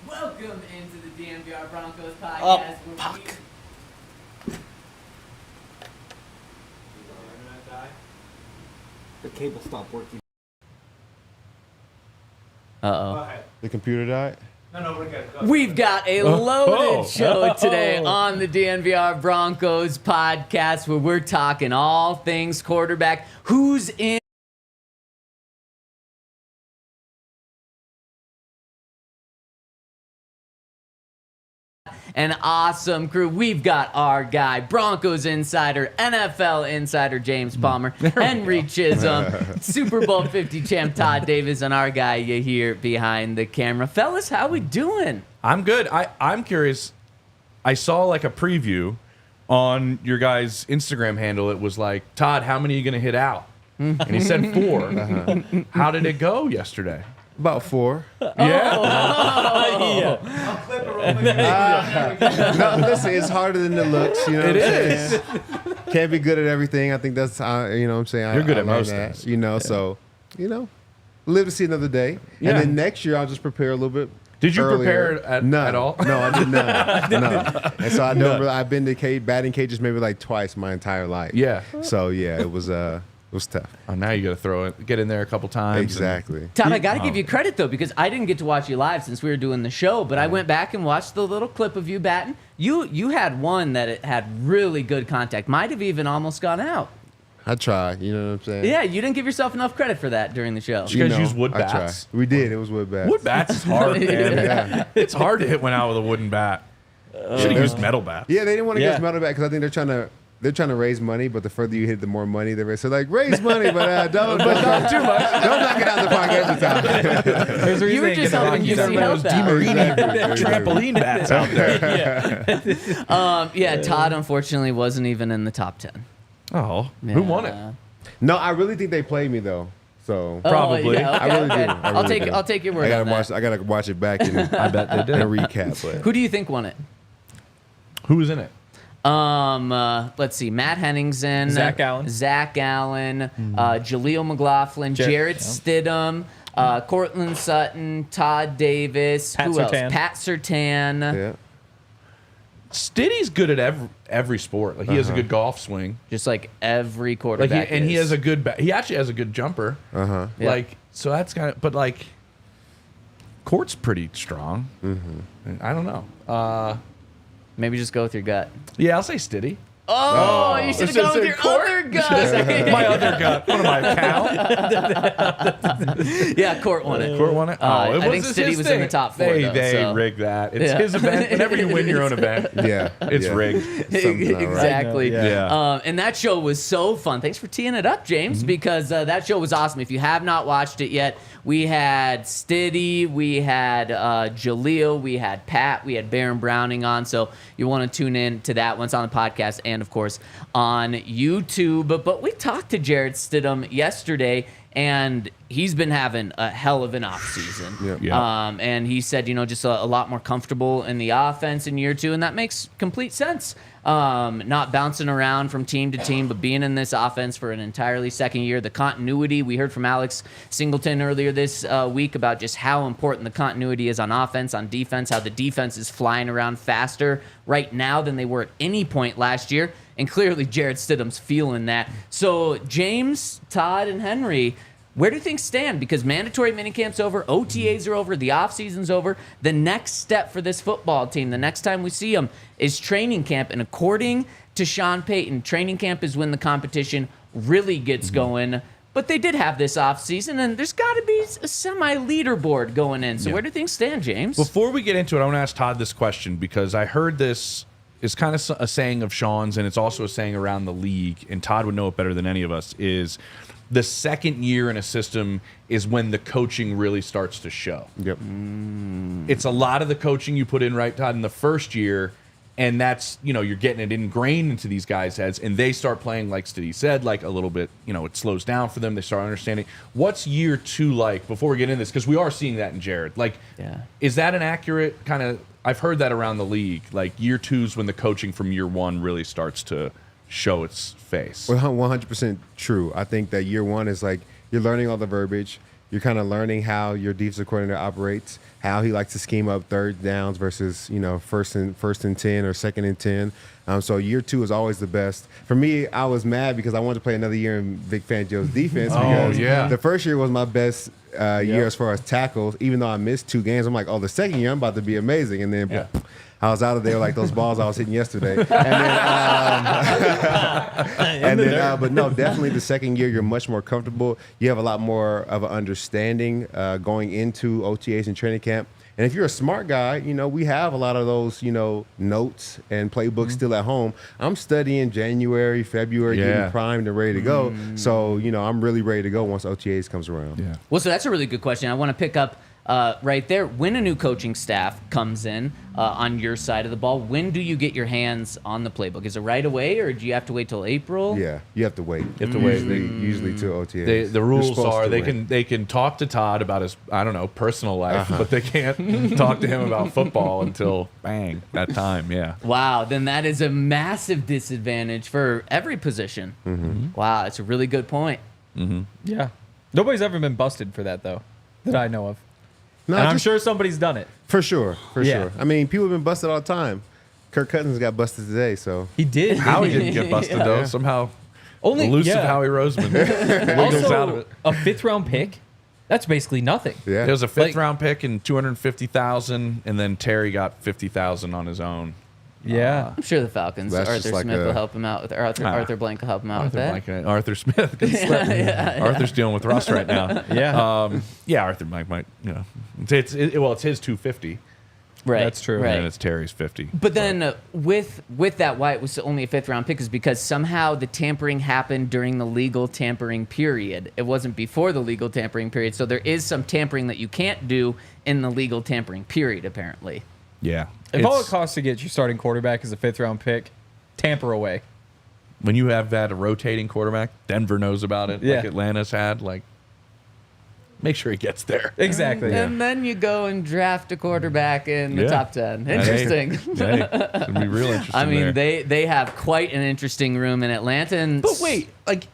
Welcome into the DNVR Broncos Podcast. Fuck. The cable stopped working. Uh-oh. The computer died? No, we're good. Go. We've got a loaded show today on the DNVR Broncos Podcast where we're talking all things quarterback. Who's in an awesome crew. We've got our guy, Broncos insider, NFL insider James Palmer, Henry Chisholm, Super Bowl 50 champ Todd Davis, and our guy you hear behind the camera. Fellas, how we doing? I'm good. I'm curious. I saw like a preview on your guys' Instagram handle. It was like, Todd, how many are you going to hit out? And he said 4. How did it go yesterday? About 4. Yeah. I'll clip it real quick. No, listen, it's harder than it looks. You know what It I'm is. saying? Can't be good at everything. I think that's, you know what I'm saying? You're good I at learned most that, things. you know, so, you know, live to see another day. Yeah. And then next year, I'll just prepare a little bit. Did you earlier. prepare None. at all? No, I did not. No. And so I don't really, I've been to batting cages maybe like twice my entire life. Yeah. So, yeah, it was tough. Oh, now you got to get in there a couple times. Exactly. Todd, I got to give you credit, though, because I didn't get to watch you live since we were doing the show, but I went back and watched the little clip of you batting. You had one that it had really good contact. Might have even almost gone out. I tried, you know what I'm saying? Yeah, you didn't give yourself enough credit for that during the show. You guys use wood I tried. bats? We did. It was wood bats. Wood bats is hard, man. Yeah. It's hard to hit one out with a wooden bat. Should have used metal bats. Yeah, they didn't want to Yeah. get us metal back because I think they're trying to raise money, but the further you hit, the more money they raise. So like, raise money, but don't Not too much. don't knock it out of the park every time. There's a reason You were they just get the hoping Rockies you see every- help Those out. DiMarini Exactly. trampoline bats out there. Yeah, Todd unfortunately wasn't even in the top 10. Oh, Yeah. who won it? No, I really think they played me though. So Probably. Oh, yeah, okay, I really okay. do. I really do. I'll take your word I on that. gotta watch it back and I bet they did. and recap. But Who do you think won it? Who was in it? Let's see. Matt Henningsen, Zach Allen. Jaleel McLaughlin, Jarrett yeah. Stidham, Cortland Sutton, Todd Davis. Pat who Surtain. else? Pat Surtain. yeah, Stiddy's good at every sport. Like he has a good golf swing. Just like every Like quarterback. he is. has a good. He actually has a good jumper. Yeah. Like so that's kind of. But like, Court's pretty strong. I don't know. Maybe just go with your gut. Yeah, I'll say Stiddy. Oh, you should have should've gone with said your Court. other gut. My other gut. What am I, cow? Yeah, Court won it. Court won it. I think just Stiddy his was in the thing. top 4. They though, so. rigged that. It's Yeah. his event. Whenever you win your own event, yeah, it's yeah. rigged. Something's not right. Exactly. Yeah. And that show was so fun. Thanks for teeing it up, James, because that show was awesome. If you have not watched it yet, we had Stiddy, we had Jaleel, we had Pat, we had Baron Browning on. So you want to tune in to that once on the podcast and, of course, on YouTube. But we talked to Jarrett Stidham yesterday, and he's been having a hell of an offseason. Yep. Yeah. And he said, just a lot more comfortable in the offense in year 2, and that makes complete sense. Not bouncing around from team to team, but being in this offense for an entirely second year. The continuity, we heard from Alex Singleton earlier this week about just how important the continuity is on offense, on defense, how the defense is flying around faster right now than they were at any point last year. And clearly Jarrett Stidham's feeling that. So James, Todd, and Henry, where do things stand? Because mandatory minicamp's over, OTAs are over, the offseason's over. The next step for this football team, the next time we see them, is training camp. And according to Sean Payton, training camp is when the competition really gets going. But they did have this offseason, and there's got to be a semi-leaderboard going in. So where do things stand, James? Before we get into it, I want to ask Todd this question because I heard this is kind of a saying of Sean's, and it's also a saying around the league, and Todd would know it better than any of us, is the second year in a system is when the coaching really starts to show. Yep. It's a lot of the coaching you put in, right, Todd, in the first year, And that's, you're getting it ingrained into these guys' heads, and they start playing, like Stiddy said, like a little bit, it slows down for them. They start understanding. What's year 2 like, before we get into this? Because we are seeing that in Jarrett. Like, is that an accurate kind of, I've heard that around the league, like year 2 is when the coaching from year 1 really starts to show its face. Well, 100% true. I think that year 1 is like, you're learning all the verbiage. You're kind of learning how your defensive coordinator operates, how he likes to scheme up third downs versus, first and 10 or second and 10. So year 2 is always the best. For me, I was mad because I wanted to play another year in Vic Fangio's defense because the first year was my best year as far as tackles. Even though I missed 2 games, I'm like, the second year I'm about to be amazing. And then I was out of there like those balls I was hitting yesterday. But no, definitely the second year you're much more comfortable. You have a lot more of an understanding going into OTAs and training camp. And if you're a smart guy, we have a lot of those, notes and playbooks still at home. I'm studying January, February, getting primed and ready to go. So, I'm really ready to go once OTAs comes around. Yeah. Well, so that's a really good question. I want to pick up right there. When a new coaching staff comes in on your side of the ball, when do you get your hands on the playbook? Is it right away, or do you have to wait till April? Yeah, you have to wait. You have to wait. Usually till OTA. The rules are they can talk to Todd about his personal life, but they can't talk to him about football until bang that time. Yeah. Wow. Then that is a massive disadvantage for every position. Wow, that's a really good point. Yeah. Nobody's ever been busted for that though, that I know of. No, and I'm sure somebody's done it. For sure. I mean, people have been busted all the time. Kirk Cousins got busted today, so. He did. Howie didn't get busted, though. Somehow, elusive Howie Roseman wiggles out of it. A 5th-round pick, that's basically nothing. Yeah. There was a 5th-round pick and $250,000, and then Terry got $50,000 on his own. Yeah. I'm sure the Falcons, Arthur Smith will help him out with Arthur Blank will help him out with that. Arthur Smith. Arthur's dealing with Russ right now. Arthur Blank might, it's his 250. Right. That's true. Right. And it's Terry's 50. But then with that, why it was only a 5th-round pick is because somehow the tampering happened during the legal tampering period. It wasn't before the legal tampering period. So there is some tampering that you can't do in the legal tampering period, apparently. Yeah. If all it costs to get your starting quarterback is a 5th-round pick, tamper away. When you have that a rotating quarterback, Denver knows about it, like Atlanta's had, like, make sure he gets there. Exactly. And then you go and draft a quarterback in the top 10. Interesting. It'd be real interesting. I mean, they have quite an interesting room in Atlanta. But wait, like,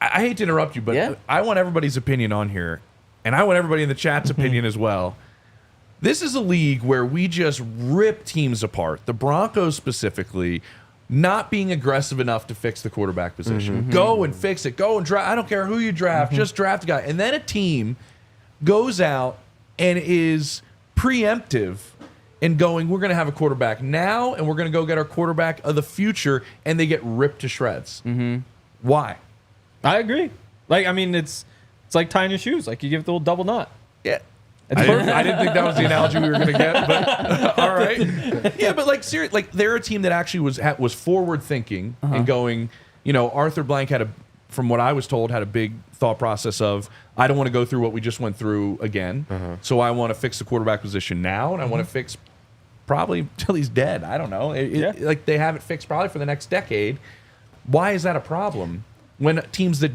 I hate to interrupt you, but I want everybody's opinion on here, and I want everybody in the chat's opinion as well. This is a league where we just rip teams apart. The Broncos specifically, not being aggressive enough to fix the quarterback position. Go and fix it. Go and draft. I don't care who you draft. Just draft a guy. And then a team goes out and is preemptive in going, we're going to have a quarterback now, and we're going to go get our quarterback of the future, and they get ripped to shreds. Why? I agree. Like, I mean, it's like tying your shoes. Like, you give it the little double knot. Yeah. I didn't think that was the analogy we were going to get, but all right. Yeah, but like seriously, like they're a team that actually was forward thinking and going. Arthur Blank from what I was told, had a big thought process of, I don't want to go through what we just went through again, so I want to fix the quarterback position now, and I want to fix probably till he's dead. I don't know. Like they have it fixed probably for the next decade. Why is that a problem when teams that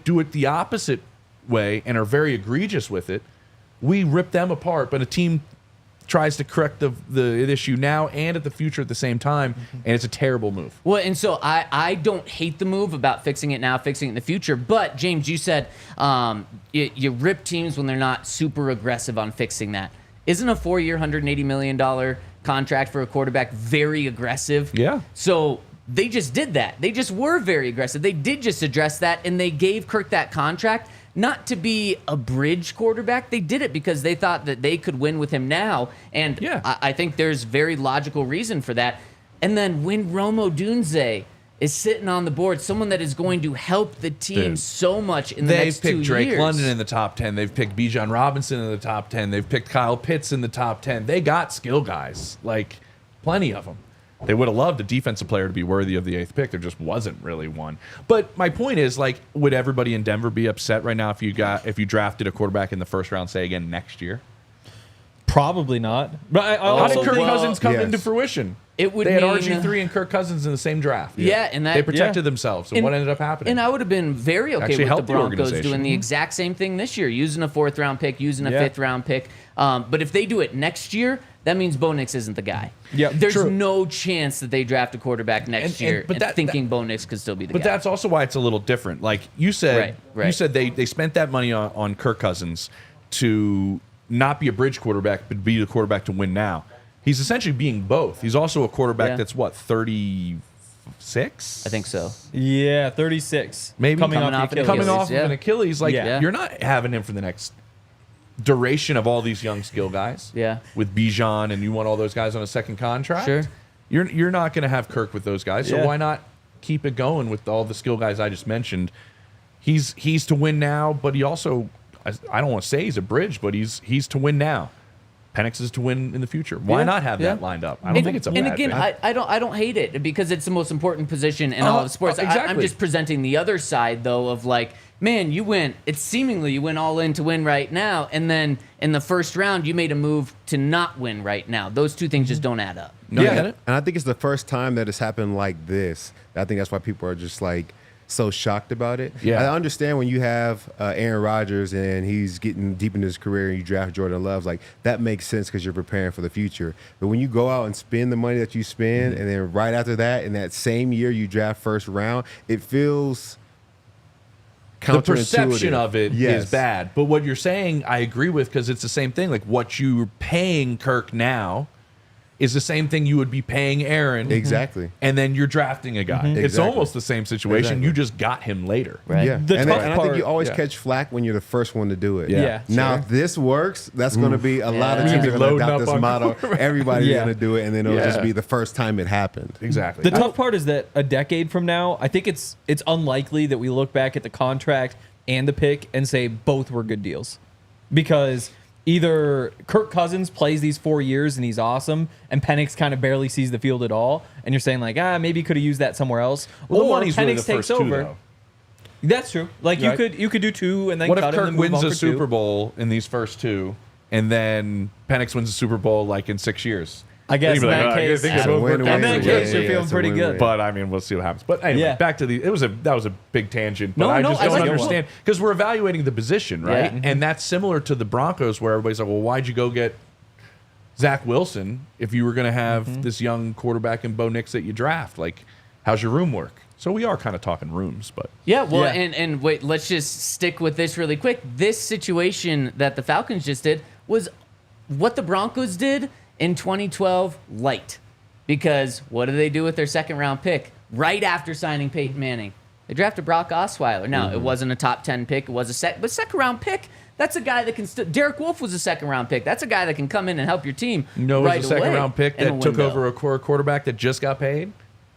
do it the opposite way and are very egregious with it? We rip them apart, but a team tries to correct the issue now and at the future at the same time, and it's a terrible move. Well, and so I don't hate the move about fixing it now, fixing it in the future, but James, you said you rip teams when they're not super aggressive on fixing that. Isn't a 4-year, $180 million contract for a quarterback very aggressive? Yeah. So they just did that. They just were very aggressive. They did just address that, and they gave Kirk that contract. Not to be a bridge quarterback. They did it because they thought that they could win with him now. And I think there's very logical reason for that. And then when Rome Odunze is sitting on the board, someone that is going to help the team so much in the next 2 years. They've picked Drake London in the top 10. They've picked Bijan Robinson in the top 10. They've picked Kyle Pitts in the top 10. They got skill guys, like plenty of them. They would have loved a defensive player to be worthy of the 8th pick. There just wasn't really one. But my point is, like, would everybody in Denver be upset right now if you drafted a quarterback in the first round, say again next year? Probably not. But I How also did Kirk think, Cousins come Yes. into fruition? It would They had mean, RG3 and Kirk Cousins in the same draft. Yeah, and that They protected themselves. And what ended up happening? And I would have been very okay Actually with the helped the Broncos organization. doing the exact same thing this year, using a 4th round pick, using a 5th round pick. But if they do it next year, that means Bo Nix isn't the guy. Yeah, There's true. no chance that they draft a quarterback next year but thinking Bo Nix could still be the But guy. that's also why it's a little different. Like you said, Right. you said they spent that money on Kirk Cousins to not be a bridge quarterback, but be the quarterback to win now. He's essentially being both. He's also a quarterback that's what, 36? I think so. yeah, 36. Maybe. coming Coming off off the an Achilles. Coming off yeah. of an Achilles, like Yeah. you're not having him for the next duration of all these young skill guys. Yeah. With Bijan and you want all those guys on a second contract. Sure. You're not going to have Kirk with those guys. So Yeah. why not keep it going with all the skill guys I just mentioned? He's to win now, but he also, I don't want to say he's a bridge, but he's to win now. Penix is to win in the future. Why not have that lined up? I don't think it's a bad And again, thing. I don't hate it because it's the most important position in all of sports. I'm exactly. just presenting the other side though of like, man, you went all in to win right now, and then in the first round you made a move to not win right now. Those two things just don't add up. No, I get it. And I think it's the first time that it's happened like this. I think that's why people are just like so shocked about it. Yeah. I understand when you have Aaron Rodgers and he's getting deep in his career and you draft Jordan Love, like that makes sense because you're preparing for the future. But when you go out and spend the money that you spend and then right after that, in that same year you draft first round, it feels The perception counterintuitive. of it is Yes. bad. But what you're saying, I agree with because it's the same thing. Like what you're paying Kirk now is the same thing you would be paying Aaron. Exactly. And then you're drafting a guy. It's Exactly. almost the same situation. Exactly. You just got him later. Right. Yeah, The and, tough and I part- think you always yeah. catch flack when you're the first one to do it. Yeah. Now, Sure. if this works, that's going to be a lot of Yeah. teams are going to Loading adopt up this on model. Everybody's Yeah. going to do it, and then it'll Yeah. just be the first time it happened. Exactly. The tough part is that a decade from now, I think it's unlikely that we look back at the contract and the pick and say both were good deals. Because either Kirk Cousins plays these 4 years and he's awesome, and Penix kind of barely sees the field at all, and you're saying like, maybe you could have used that somewhere else. Well, the Or money's Penix really the takes first two, over. though. That's true. Like Right. you could do two and then What cut if him Kirk and move wins on a for Super two. Bowl in these first two, and then Penix wins a Super Bowl like in 6 years? I guess You'd in be like, that "Oh, I case, think It's a both work win-win. out in that together." case, you're feeling it's a pretty win-win. good. But I mean, we'll see what happens. But anyway, Yeah. back to that was a big tangent. But No, I no, just I don't like it. understand because we're evaluating the position, right? Yeah. And that's similar to the Broncos, where everybody's like, "Well, why'd you go get Zach Wilson if you were going to have this young quarterback in Bo Nix that you draft? Like, how's your room work?" So we are kind of talking rooms, but Yeah, well, Yeah. And wait, let's just stick with this really quick. This situation that the Falcons just did was what the Broncos did in 2012 light. Because what do they do with their second round pick right after signing Peyton Manning? They drafted Brock Osweiler. Now, it wasn't a top 10 pick. It was but second round pick, that's a guy that can still. Derek Wolfe was a second round pick. That's a guy that can come in and help your team. you know, it right was a second away round pick in a that took window. over a core quarterback that just got paid.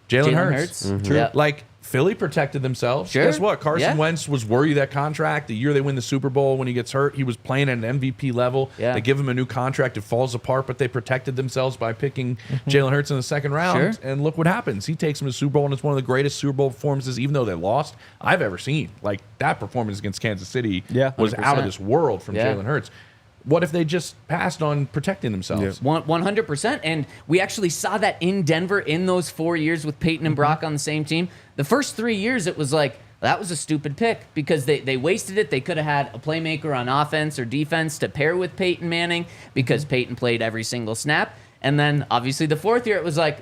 Jalen Hurts. True. Yeah. Like Philly protected themselves. Sure. Guess what? Carson Yeah. Wentz was worthy of that contract. The year they win the Super Bowl, when he gets hurt, he was playing at an MVP level. Yeah. They give him a new contract. It falls apart, but they protected themselves by picking Jalen Hurts in the second round. Sure. And look what happens. He takes him to the Super Bowl, and it's one of the greatest Super Bowl performances, even though they lost, I've ever seen. Like that performance against Kansas City Yeah. was out of 100%. this world from Yeah. Jalen Hurts. What if they just passed on protecting themselves? 100%. And we actually saw that in Denver in those 4 years with Peyton and Brock on the same team. The first 3 years, it was like, that was a stupid pick because they wasted it. They could have had a playmaker on offense or defense to pair with Peyton Manning because Peyton played every single snap. And then obviously the fourth year, it was like,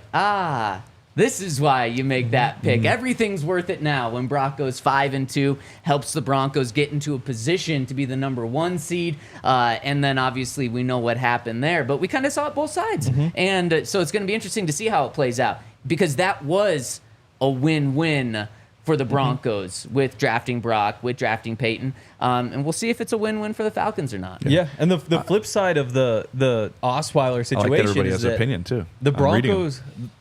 this is why you make that pick. Everything's worth it now when Brock goes 5-2, helps the Broncos get into a position to be the number 1 seed. And then obviously we know what happened there, but we kind of saw it both sides. And so it's going to be interesting to see how it plays out because that was a win-win for the Broncos with drafting Brock, with drafting Peyton. And we'll see if it's a win-win for the Falcons or not. Yeah, and the flip side of the Osweiler I situation like that everybody is has an that opinion too. The I'm reading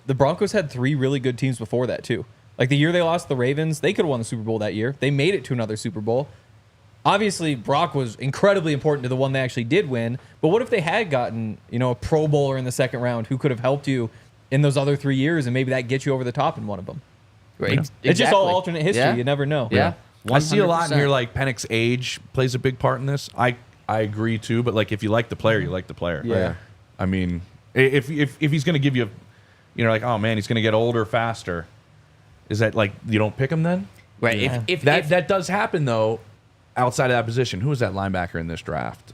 them. Broncos had 3 really good teams before that too. Like the year they lost the Ravens, they could have won the Super Bowl that year. They made it to another Super Bowl. Obviously, Brock was incredibly important to the one they actually did win. But what if they had gotten, a Pro Bowler in the second round who could have helped you in those other 3 years, and maybe that gets you over the top in one of them? Right. It's just all Exactly. alternate history. Yeah. You never know. Yeah. I see a lot in 100%. here, like Penix's age plays a big part in this. I I agree too. But like, if you like the player, you like the player. Yeah. I mean, if he's going to give you, like, oh man, he's going to get older faster. Is that like you don't pick him then? Right. Yeah. If That does happen though. Outside of that position, who was that linebacker in this draft?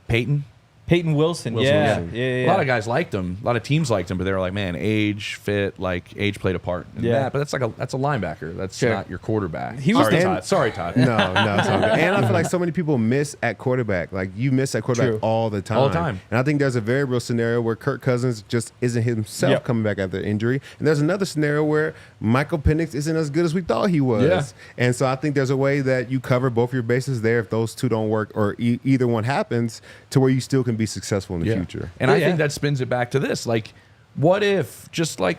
Peyton. Peyton Wilson. Yeah. A lot of guys liked him. A lot of teams liked him, but they were like, man, age, fit, like age played a part in that. But that's a linebacker. That's Sure. not your quarterback. He was Sorry, Todd. No, it's all good. And I feel like so many people miss at quarterback. Like you miss at quarterback True. all the time. All the time. And I think there's a very real scenario where Kirk Cousins just isn't himself Yep. coming back after injury. And there's another scenario where Michael Penix isn't as good as we thought he was. Yeah. And so I think there's a way that you cover both your bases there if those two don't work or either one happens to where you still can be successful in the future. And I Yeah. think that spins it back to this. Like, what if, just like,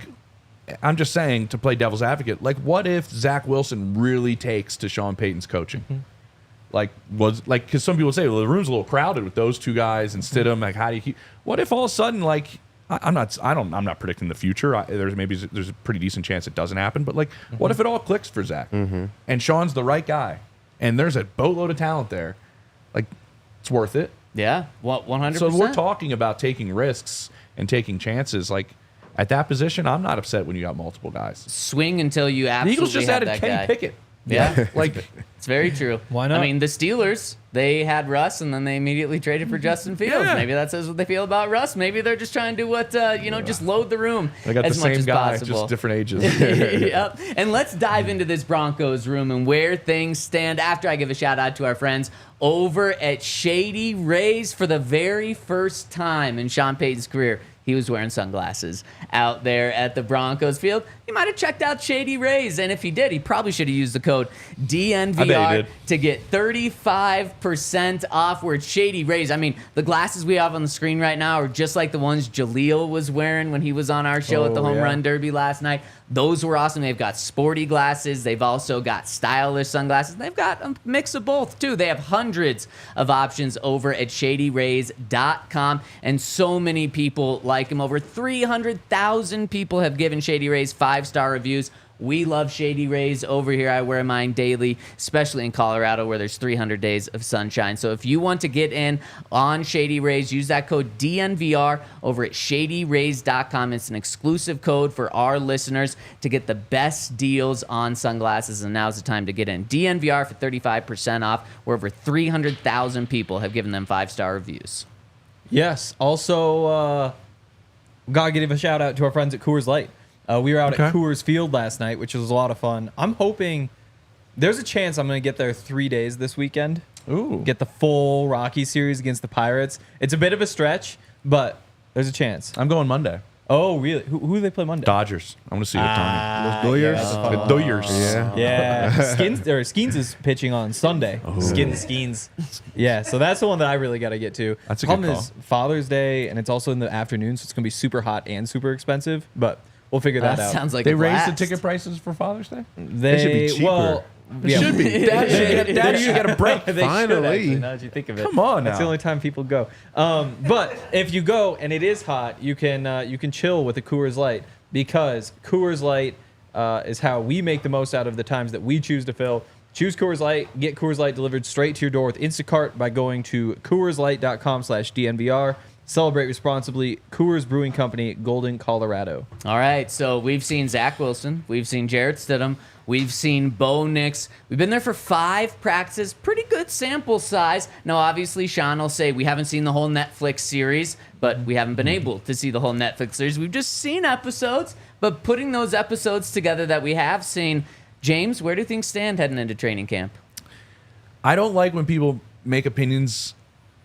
I'm just saying to play devil's advocate, like, what if Zach Wilson really takes to Sean Payton's coaching? Like, because some people say, well, the room's a little crowded with those two guys and Stidham. Like, how do you keep, what if all of a sudden, like, I'm not predicting the future. There's a pretty decent chance it doesn't happen. But like, what if it all clicks for Zach and Sean's the right guy and there's a boatload of talent there? Like, it's worth it. Yeah, 100%. So we're talking about taking risks and taking chances. Like at that position, I'm not upset when you got multiple guys. Swing until you The absolutely Eagles just have added that Kenny guy. Pickett. Yeah, Like, it's very true. Why not? I mean, the Steelers, they had Russ, and then they immediately traded for Justin Fields. Yeah. Maybe that says what they feel about Russ. Maybe they're just trying to do what, just load the room they got as the much same as guy, possible. just different ages. Yep. And let's dive into this Broncos room and where things stand after I give a shout out to our friends over at Shady Rays. For the very first time in Sean Payton's career, he was wearing sunglasses out there at the Broncos field. He might have checked out Shady Rays, and if he did, he probably should have used the code DNVR to get 35% off. Where it's Shady Rays. I mean, the glasses we have on the screen right now are just like the ones Jaleel was wearing when he was on our show at the Home Run Derby last night. Those were awesome. They've got sporty glasses. They've also got stylish sunglasses. They've got a mix of both, too. They have hundreds of options over at ShadyRays.com, and so many people like them. Over 300,000 people have given Shady Rays 5-star reviews. We love Shady Rays over here. I wear mine daily, especially in Colorado where there's 300 days of sunshine. So if you want to get in on Shady Rays, use that code DNVR over at ShadyRays.com. It's an exclusive code for our listeners to get the best deals on sunglasses, and now's the time to get in. DNVR for 35% off, where over 300,000 people have given them 5-star reviews. Yes. Also, gotta give a shout out to our friends at Coors Light. We were out at Coors Field last night, which was a lot of fun. I'm hoping there's a chance I'm going to get there 3 days this weekend. Ooh. Get the full Rocky series against the Pirates. It's a bit of a stretch, but there's a chance. I'm going Monday. Oh, really? Who do they play Monday? Dodgers. I'm going to see what Tony. Those Doyers? Yeah, The Doyers. Yeah. Yeah, Skeens is pitching on Sunday. Skeens. Yeah, so that's the one that I really got to get to. That's a good Problem is Father's Day, and it's also in the afternoon, so it's gonna be super hot and super expensive. But we'll figure that out. Sounds like They a raised the blast. ticket prices for Father's Day? They should be cheaper. Well, It should be. Dad should get a break. They should, Finally. actually, now that you think of it. Come on That's now. the only time people go. But if you go and it is hot, you can chill with a Coors Light, because Coors Light is how we make the most out of the times that we choose to fill. Choose Coors Light. Get Coors Light delivered straight to your door with Instacart by going to CoorsLight.com/DNVR. Celebrate responsibly. Coors Brewing Company, Golden, Colorado. All right, so we've seen Zach Wilson. We've seen Jarrett Stidham. We've seen Bo Nix. We've been there for 5 practices. Pretty good sample size. Now, obviously, Sean will say we haven't seen the whole Netflix series, but we haven't been able to see the whole Netflix series. We've just seen episodes, but putting those episodes together that we have seen, James, where do things stand heading into training camp? I don't like when people make opinions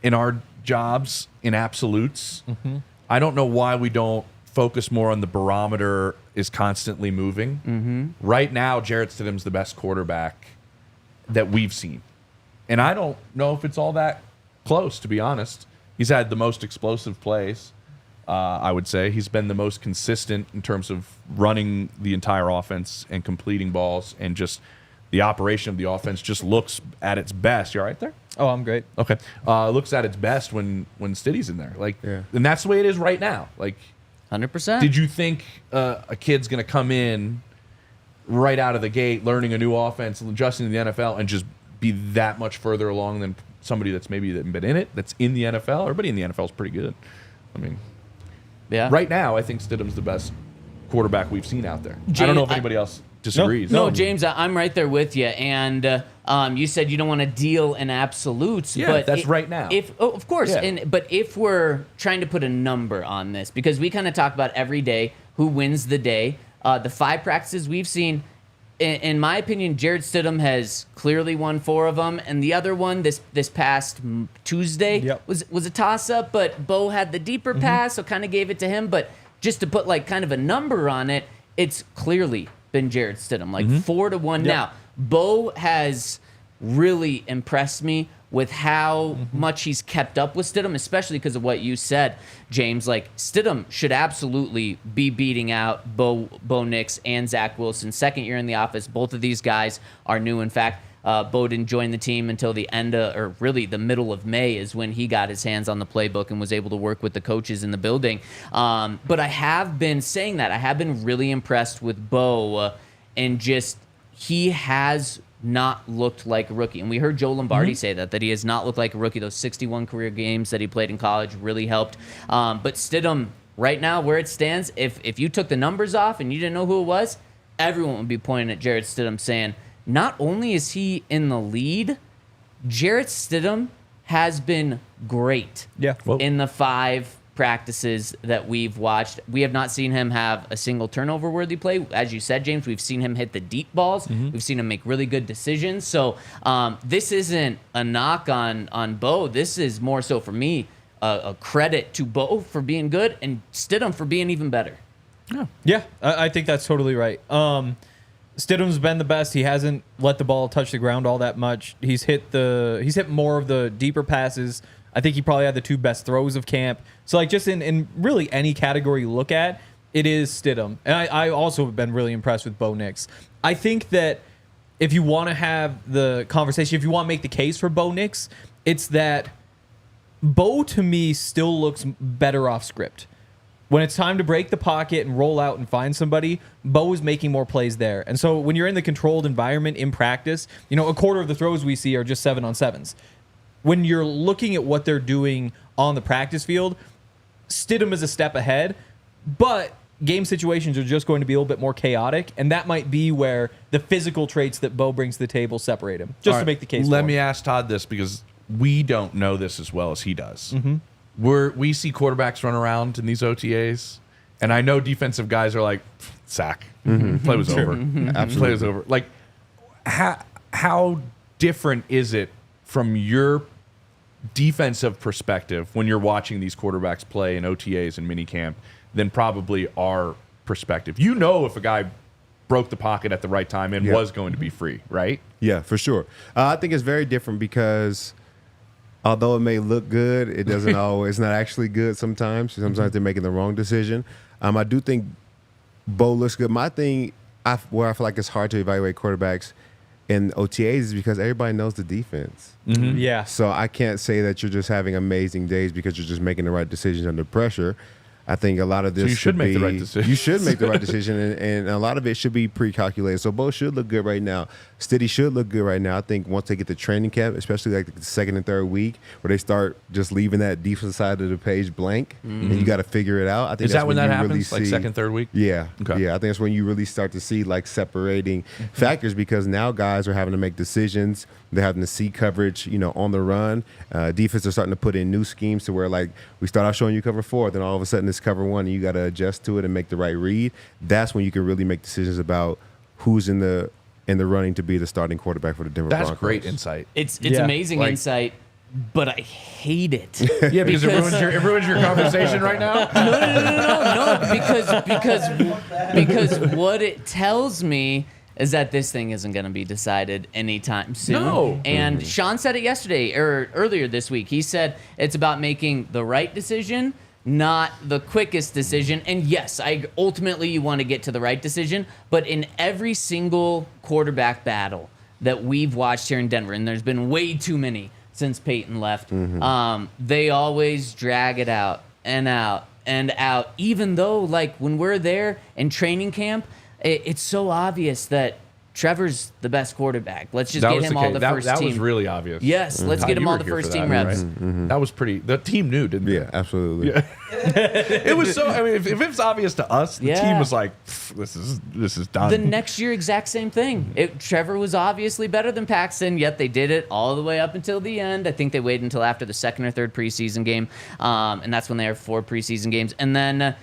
in our jobs in absolutes. I don't know why we don't focus more on the barometer is constantly moving. Right now, Jarrett Stidham's the best quarterback that we've seen. And I don't know if it's all that close, to be honest. He's had the most explosive plays, I would say. He's been the most consistent in terms of running the entire offense and completing balls, and just the operation of the offense just looks at its best. You all right there? Oh, I'm great. Okay. Looks at its best when Stiddy's in there. Like, Yeah. and that's the way it is right now. Like, 100%. did you think a kid's going to come in right out of the gate, learning a new offense, adjusting to the NFL, and just be that much further along than somebody that's maybe been in it, that's in the NFL. Everybody in the NFL is pretty good. I mean, Yeah. right now, I think Stidham's the best quarterback we've seen out there. I James, don't know if anybody else disagrees. No, James, I'm right there with you. And you said you don't want to deal in absolutes. Yeah, but that's right now. Of course. Yeah. But if we're trying to put a number on this, because we kind of talk about every day who wins the day, the 5 practices we've seen, in my opinion, Jarrett Stidham has clearly won 4 of them, and the other one this past Tuesday was a toss-up, but Bo had the deeper pass, so kind of gave it to him. But just to put like kind of a number on it, it's clearly been Jarrett Stidham, like 4-1 now. Bo has really impressed me with how much he's kept up with Stidham, especially because of what you said, James. Like, Stidham should absolutely be beating out Bo Nix and Zach Wilson. Second year in the office. Both of these guys are new. In fact, Bo didn't join the team until the end of, or really the middle of May is when he got his hands on the playbook and was able to work with the coaches in the building. But I have been saying that. I have been really impressed with Bo, and just he has not looked like a rookie. And we heard Joe Lombardi say that he has not looked like a rookie. Those 61 career games that he played in college really helped. But Stidham, right now, where it stands, if you took the numbers off and you didn't know who it was, everyone would be pointing at Jarrett Stidham saying, not only is he in the lead, Jarrett Stidham has been great in the 5 practices that we've watched. We have not seen him have a single turnover-worthy play. As you said, James, we've seen him hit the deep balls. We've seen him make really good decisions. So this isn't a knock on Bo. This is more so, for me, a credit to Bo for being good and Stidham for being even better. Yeah, I think that's totally right. Stidham's been the best. He hasn't let the ball touch the ground all that much. He's hit more of the deeper passes. I think he probably had the 2 best throws of camp. So, like, just in really any category you look at, it is Stidham. And I also have been really impressed with Bo Nix. I think that if you want to have the conversation, if you want to make the case for Bo Nix, it's that Bo, to me, still looks better off script. When it's time to break the pocket and roll out and find somebody, Bo is making more plays there. And so when you're in the controlled environment in practice, a quarter of the throws we see are just 7-on-7s. When you're looking at what they're doing on the practice field, Stidham is a step ahead, but game situations are just going to be a little bit more chaotic, and that might be where the physical traits that Bo brings to the table separate him, just to make the case for Let him. me ask Todd this, because we don't know this as well as he does. We see quarterbacks run around in these OTAs, and I know defensive guys are like, sack. Play was over. Play was over. Like, how different is it from your defensive perspective when you're watching these quarterbacks play in OTAs and minicamp than probably our perspective? You know if a guy broke the pocket at the right time and was going to be free, right? Yeah, for sure. I think it's very different because although it may look good, it doesn't always, it's not actually good sometimes. Sometimes they're making the wrong decision. I do think Bo looks good. My thing, where I feel like it's hard to evaluate quarterbacks in OTAs is because everybody knows the defense. Yeah. So I can't say that you're just having amazing days because you're just making the right decisions under pressure. I think a lot of this So you should make the right decision. You should make the right decision, and a lot of it should be pre-calculated. So Bo should look good right now. Stiddy should look good right now. I think once they get to training camp, especially like the 2nd and 3rd week, where they start just leaving that defensive side of the page blank, and you got to figure it out. I think Is that when that happens? Really like 2nd, 3rd week? Yeah. Okay. Yeah, I think that's when you really start to see like separating factors, because now guys are having to make decisions. They're having to see coverage, on the run. Defense are starting to put in new schemes to where, like, we start out showing you cover 4, then all of a sudden it's cover 1, and you got to adjust to it and make the right read. That's when you can really make decisions about who's in the running to be the starting quarterback for the Denver Broncos. That's great insight. It's amazing insight, but I hate it. Yeah, because it ruins your conversation right now. No, because what it tells me is that this thing isn't going to be decided anytime soon. No. And Sean said it yesterday or earlier this week. He said it's about making the right decision, not the quickest decision. And yes, ultimately you want to get to the right decision, but in every single quarterback battle that we've watched here in Denver, and there's been way too many since Payton left, they always drag it out and out and out, even though, like, when we're there in training camp, it's so obvious that Trevor's the best quarterback. Let's just That get was him the all case. the That first team. was really obvious. Yes, let's get him You all were the here for first that, team reps. right? That was pretty. The team knew, didn't they? Yeah, absolutely. It was so. I mean, if it was obvious to us, the Yeah. team was like, "This is done." The next year, exact same thing. Trevor was obviously better than Paxton, yet they did it all the way up until the end. I think they waited until after the second or third preseason game, and that's when they have 4 preseason games. And then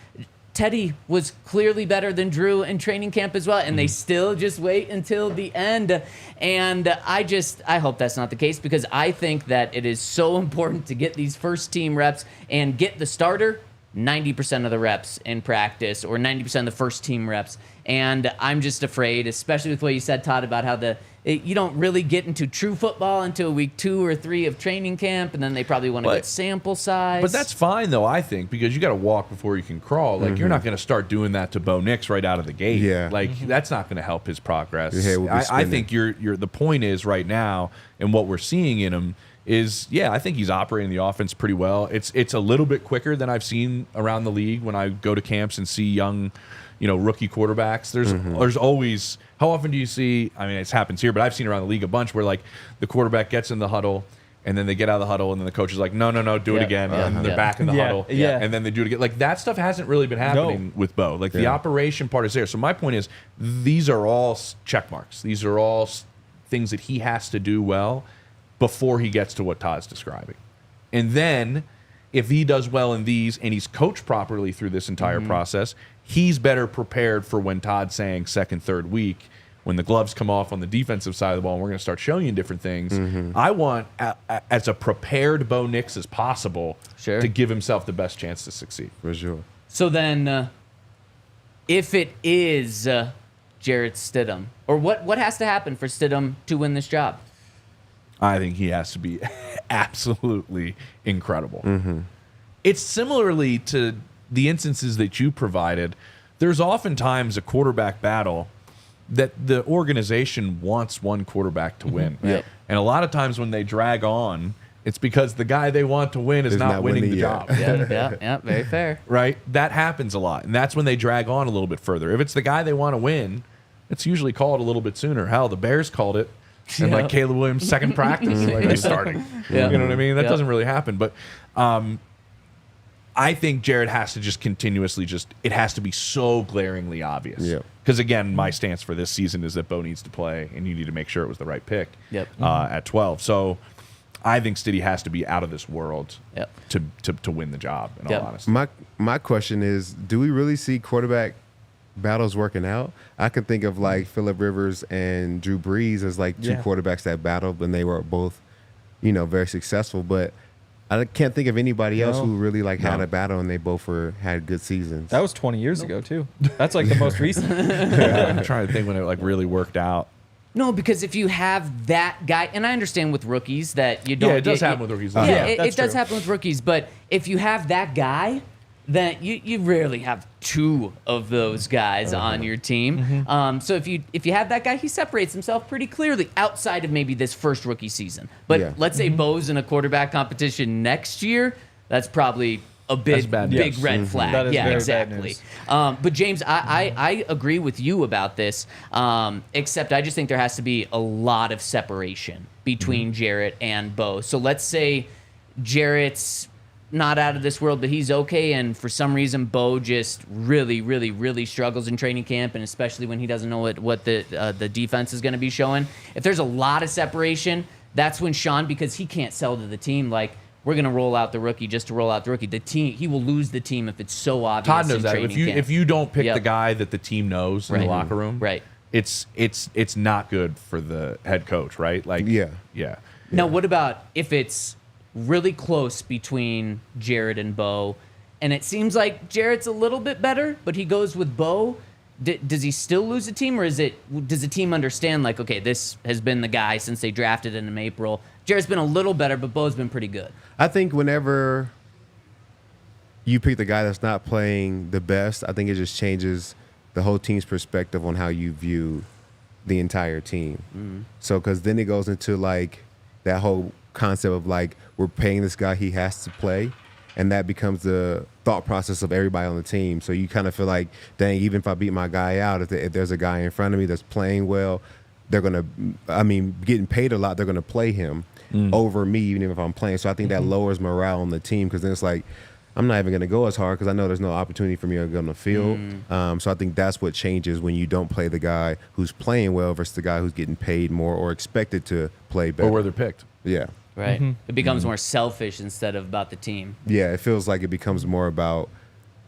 Teddy was clearly better than Drew in training camp as well, and they still just wait until the end. And I hope that's not the case, because I think that it is so important to get these first team reps and get the starter 90% of the reps in practice, or 90% of the first team reps. And I'm just afraid, especially with what you said, Todd, about how you don't really get into true football until week 2 or 3 of training camp, and then they probably want to get sample size. But that's fine, though, I think, because you got to walk before you can crawl. Like, you're not going to start doing that to Bo Nix right out of the gate. Yeah. Like, that's not going to help his progress. Your head will be I spinning. think the point is right now, and what we're seeing in him is, I think he's operating the offense pretty well. It's a little bit quicker than I've seen around the league when I go to camps and see young, rookie quarterbacks. There's always, how often do you see, I mean, it happens here, but I've seen around the league a bunch where, like, the quarterback gets in the huddle, and then they get out of the huddle, and then the coach is like, no, do it again. And they're back in the huddle. Yeah. And then they do it again. Like, that stuff hasn't really been happening with Bo. Like, the operation part is there. So my point is, these are all check marks. These are all things that he has to do well before he gets to what Todd's describing. And then, if he does well in these, and he's coached properly through this entire process, he's better prepared for when Todd's saying second, third week, when the gloves come off on the defensive side of the ball, and we're going to start showing you different things. I want, as a prepared Bo Nix as possible, to give himself the best chance to succeed. For sure. So then, if it is Jarrett Stidham, or what has to happen for Stidham to win this job? I think he has to be absolutely incredible. It's similarly to the instances that you provided. There's oftentimes a quarterback battle that the organization wants one quarterback to win. Yep. And a lot of times when they drag on, it's because the guy they want to win is not winning the job. Yeah, very fair. Right? That happens a lot. And that's when they drag on a little bit further. If it's the guy they want to win, it's usually called a little bit sooner. Hell, the Bears called it. And like Caleb Williams' second practice, like he's starting. Yeah. You know what I mean? That Yeah. doesn't really happen. But I think Jarrett has to just continuously it has to be so glaringly obvious. Yeah. Because again, my stance for this season is that Bo needs to play, and you need to make sure it was the right pick. Yep. At 12. So I think Stiddy has to be out of this world. Yep. To win the job. In Yep. all honesty. My question is, do we really see quarterback battles working out? I can think of like Phillip Rivers and Drew Brees as like two quarterbacks that battled, and they were both, very successful. But I can't think of anybody else who really had a battle, and they both had good seasons. That was 20 years ago, too. That's like the most recent. I'm trying to think when it really worked out. No, because if you have that guy, and I understand with rookies that you don't. Yeah, it does happen with rookies. Yeah, it that's does true. happen with rookies. But if you have that guy, then you rarely have 2 of those guys on your team. So if you have that guy, he separates himself pretty clearly outside of maybe this first rookie season. But let's say Bo's in a quarterback competition next year, that's probably a big bad news. big red flag. That is Yeah, very bad exactly. news. But James, I agree with you about this, except I just think there has to be a lot of separation between Jarrett and Bo. So let's say Jarrett's not out of this world, but he's okay, and for some reason Bo just really, really, really struggles in training camp, and especially when he doesn't know what the defense is going to be showing. If there's a lot of separation, that's when Sean, because he can't sell to the team like, we're going to roll out the rookie just to roll out the rookie. The team, he will lose the team if it's so obvious. Todd knows in that. training camp. If you don't pick Yep. the guy that the team knows in the locker room, Right. it's not good for the head coach, right? Like, yeah. Now, what about if it's really close between Jarrett and Bo, and it seems like Jarrett's a little bit better, but he goes with Bo? Does he still lose the team, or does the team understand, like, okay, this has been the guy since they drafted him in April? Jarrett's been a little better, but Bo's been pretty good. I think whenever you pick the guy that's not playing the best, I think it just changes the whole team's perspective on how you view the entire team. So, because then it goes into like that whole concept of like, we're paying this guy, he has to play. And that becomes the thought process of everybody on the team. So you kind of feel like, dang, even if I beat my guy out, if there's a guy in front of me that's playing well, they're going to, getting paid a lot, they're going to play him over me, even if I'm playing. So I think that lowers morale on the team because then it's like, I'm not even going to go as hard because I know there's no opportunity for me to go on the field. So I think that's what changes when you don't play the guy who's playing well versus the guy who's getting paid more or expected to play better. Or where they're picked. Yeah. Right. It becomes more selfish instead of about the team. Yeah, it feels like it becomes more about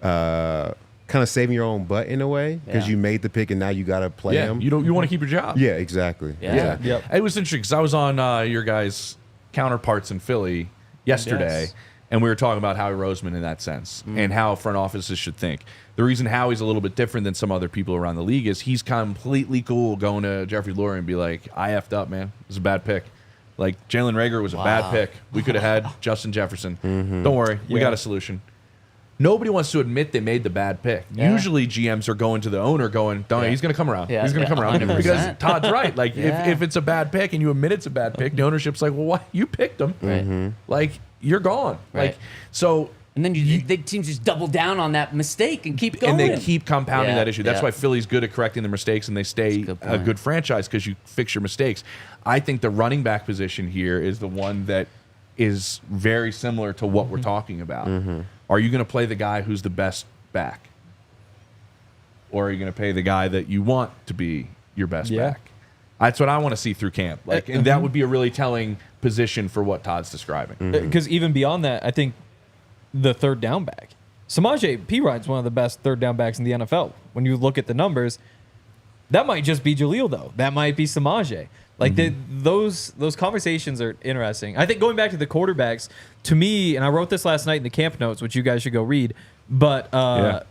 kind of saving your own butt in a way because you made the pick and now you got to play him. You want to keep your job. Yeah, exactly. Yeah. Yep. It was interesting because I was on your guys' counterparts in Philly yesterday, Yes. and we were talking about Howie Roseman in that sense and how front offices should think. The reason Howie's a little bit different than some other people around the league is he's completely cool going to Jeffrey Lurie and be like, I effed up, man. It was a bad pick. Like, Jalen Reagor was a bad pick. We could have had Justin Jefferson. Don't worry. We got a solution. Nobody wants to admit they made the bad pick. Yeah. Usually GMs are going to the owner going, don't he's going to come around. Yeah, He's going to come around. 100%. Because Todd's right. Like, Yeah. if it's a bad pick and you admit it's a bad pick, the ownership's like, well, why? You picked him. Right. Like, you're gone. Right. Like, so... And then the teams just double down on that mistake and keep going. And they keep compounding Yeah, that issue. That's yeah. why Philly's good at correcting their mistakes and they stay That's a good a point. good franchise because you fix your mistakes. I think the running back position here is the one that is very similar to what we're talking about. Are you going to play the guy who's the best back? Or are you going to pay the guy that you want to be your best back? That's what I want to see through camp. Like, and that would be a really telling position for what Todd's describing. Because even beyond that, I think the third down back, Samaje Perine's one of the best third down backs in the NFL. When you look at the numbers, that might just be Jaleel though. That might be Samaje. Like those conversations are interesting. I think going back to the quarterbacks, to me, and I wrote this last night in the camp notes, which you guys should go read. But Yeah,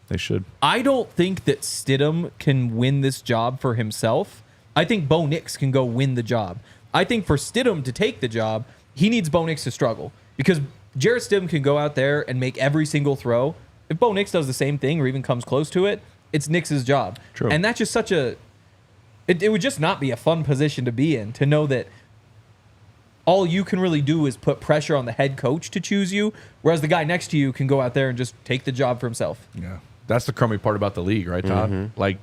they should. I don't think that Stidham can win this job for himself. I think Bo Nix can go win the job. I think for Stidham to take the job, he needs Bo Nix to struggle because Jarrett Stidham can go out there and make every single throw. If Bo Nix does the same thing or even comes close to it, it's Nix's job. True. And that's just such a... It would just not be a fun position to be in, to know that all you can really do is put pressure on the head coach to choose you, whereas the guy next to you can go out there and just take the job for himself. Yeah. That's the crummy part about the league, right, Todd? Like,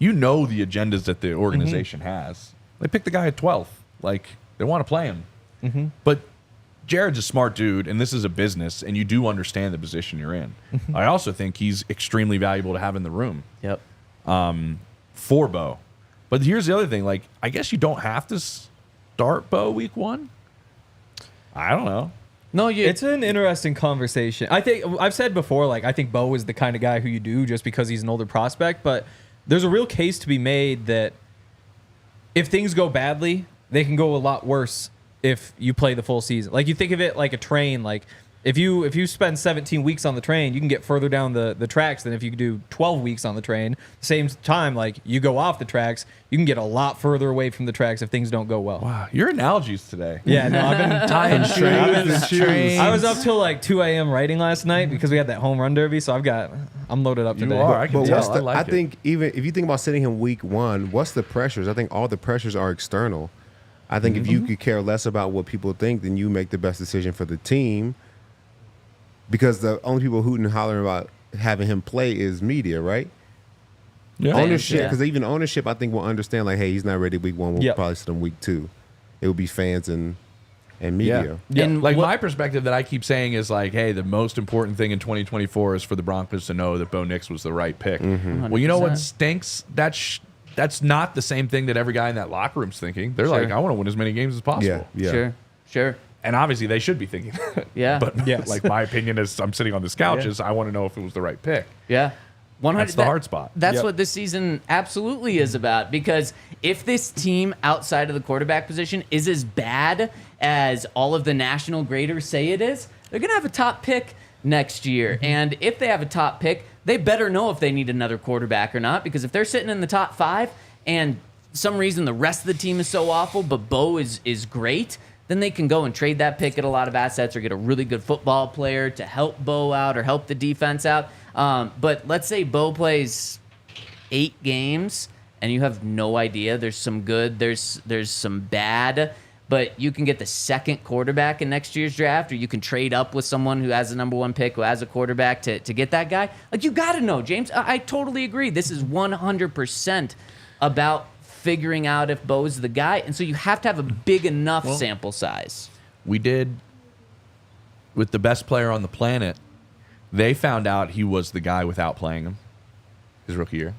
you know the agendas that the organization has. They pick the guy at 12th. Like, they want to play him. But Jared's a smart dude, and this is a business, and you do understand the position you're in. I also think he's extremely valuable to have in the room Yep. for Bo. But here's the other thing. Like, I guess you don't have to start Bo week 1. I don't know. No, It's an interesting conversation. I think I've said before, like, I think Bo is the kind of guy who you do just because he's an older prospect, but there's a real case to be made that if things go badly, they can go a lot worse if you play the full season. Like, you think of it like a train. Like, if you spend 17 weeks on the train, you can get further down the tracks than if you do 12 weeks on the train. Same time, like, you go off the tracks, you can get a lot further away from the tracks if things don't go well. Wow. Your analogies today. Yeah, no, I've been Tying shoes. I was up till like 2 a.m. writing last night because we had that home run derby, so I'm loaded up today. You are. I can But tell. what's I the, like I it. think even if you think about sitting him week 1, what's the pressures? I think all the pressures are external. I think if you could care less about what people think, then you make the best decision for the team. Because the only people hooting and hollering about having him play is media, right? Yeah. Ownership, Yeah. because even ownership, I think will understand like, hey, he's not ready week 1. We'll Yep. probably sit him week 2. It would be fans and media. Yeah. And Like, what- my perspective that I keep saying is like, hey, the most important thing in 2024 is for the Broncos to know that Bo Nix was the right pick. Well, you know what 100%. stinks? That's not the same thing that every guy in that locker room's thinking. They're like, I want to win as many games as possible. Yeah. Sure. And obviously they should be thinking that. Yeah. But Yes. like, my opinion is I'm sitting on this couch Yeah. is I want to know if it was the right pick. Yeah. 100. That's the hard spot. That's Yep. what this season absolutely is about. Because if this team outside of the quarterback position is as bad as all of the national graders say it is, they're going to have a top pick next year. And if they have a top pick, they better know if they need another quarterback or not. Because if they're sitting in the top 5 and some reason the rest of the team is so awful, but Bo is great, then they can go and trade that pick, get a lot of assets, or get a really good football player to help Bo out or help the defense out. But let's say Bo plays 8 games and you have no idea. There's some good, there's some bad, but you can get the second quarterback in next year's draft, or you can trade up with someone who has the number 1 pick, who has a quarterback to get that guy. Like, you got to know, James. I totally agree. This is 100% about figuring out if Bo's the guy. And so you have to have a big enough sample size. We did with the best player on the planet. They found out he was the guy without playing him his rookie year.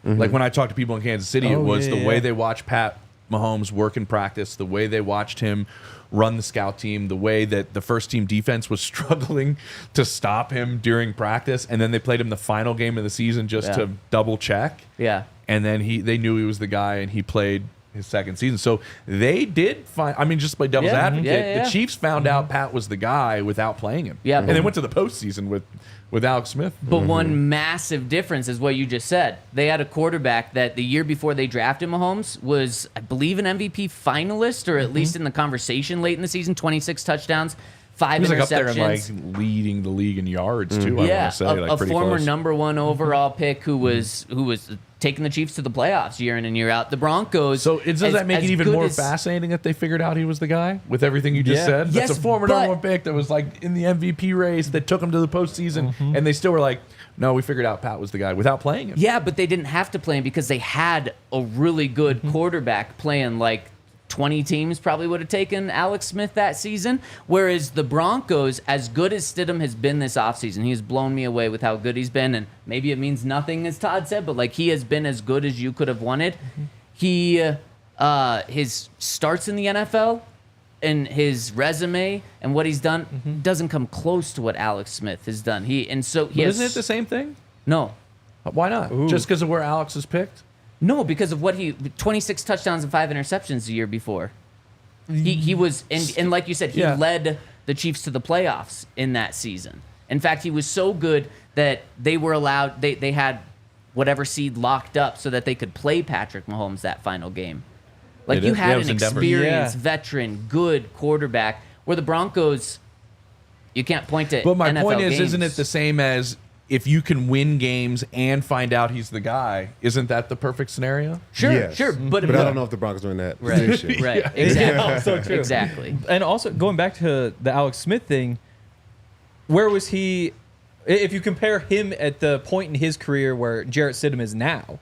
Like when I talked to people in Kansas City, it was the way they watched Pat Mahomes work in practice, the way they watched him run the scout team, the way that the first team defense was struggling to stop him during practice, and then they played him the final game of the season just to double check. Yeah. And then they knew he was the guy, and he played his second season. So they did find, I mean, just by devil's advocate, the Chiefs found out Pat was the guy without playing him. Yeah. And they went to the postseason with Alex Smith. But one massive difference is what you just said. They had a quarterback that the year before they drafted Mahomes was, I believe, an MVP finalist, or at least in the conversation late in the season, 26 touchdowns, 5 He was interceptions. like up there and like leading the league in yards too. I want to say a pretty former close. number 1 overall pick who was taking the Chiefs to the playoffs year in and year out. The Broncos. So does that make it even more fascinating that they figured out he was the guy with everything you just said? Yes, That's a former number 1 pick that was like in the MVP race that took him to the postseason, and they still were like, no, we figured out Pat was the guy without playing him. Yeah, but they didn't have to play him because they had a really good quarterback playing. Like 20 teams probably would have taken Alex Smith that season. Whereas the Broncos, as good as Stidham has been this offseason, he's blown me away with how good he's been. And maybe it means nothing, as Todd said, but like he has been as good as you could have wanted. He his starts in the NFL and his resume and what he's done doesn't come close to what Alex Smith has done. Isn't it the same thing? No. Why not? Just because of where Alex is picked? No, because of what 26 touchdowns and 5 interceptions the year before. He was, and like you said, he led the Chiefs to the playoffs in that season. In fact, he was so good that they were allowed, they had whatever seed locked up so that they could play Patrick Mahomes that final game. Like you had an experienced, veteran, good quarterback, where the Broncos, you can't point to But my NFL point is, games. isn't it the same as if you can win games and find out he's the guy? Isn't that the perfect scenario? Sure, Yes. sure. But I don't know if the Broncos are in that Right, position. right, exactly. So true. Exactly. And also going back to the Alex Smith thing, where was he? If you compare him at the point in his career where Jarrett Stidham is now,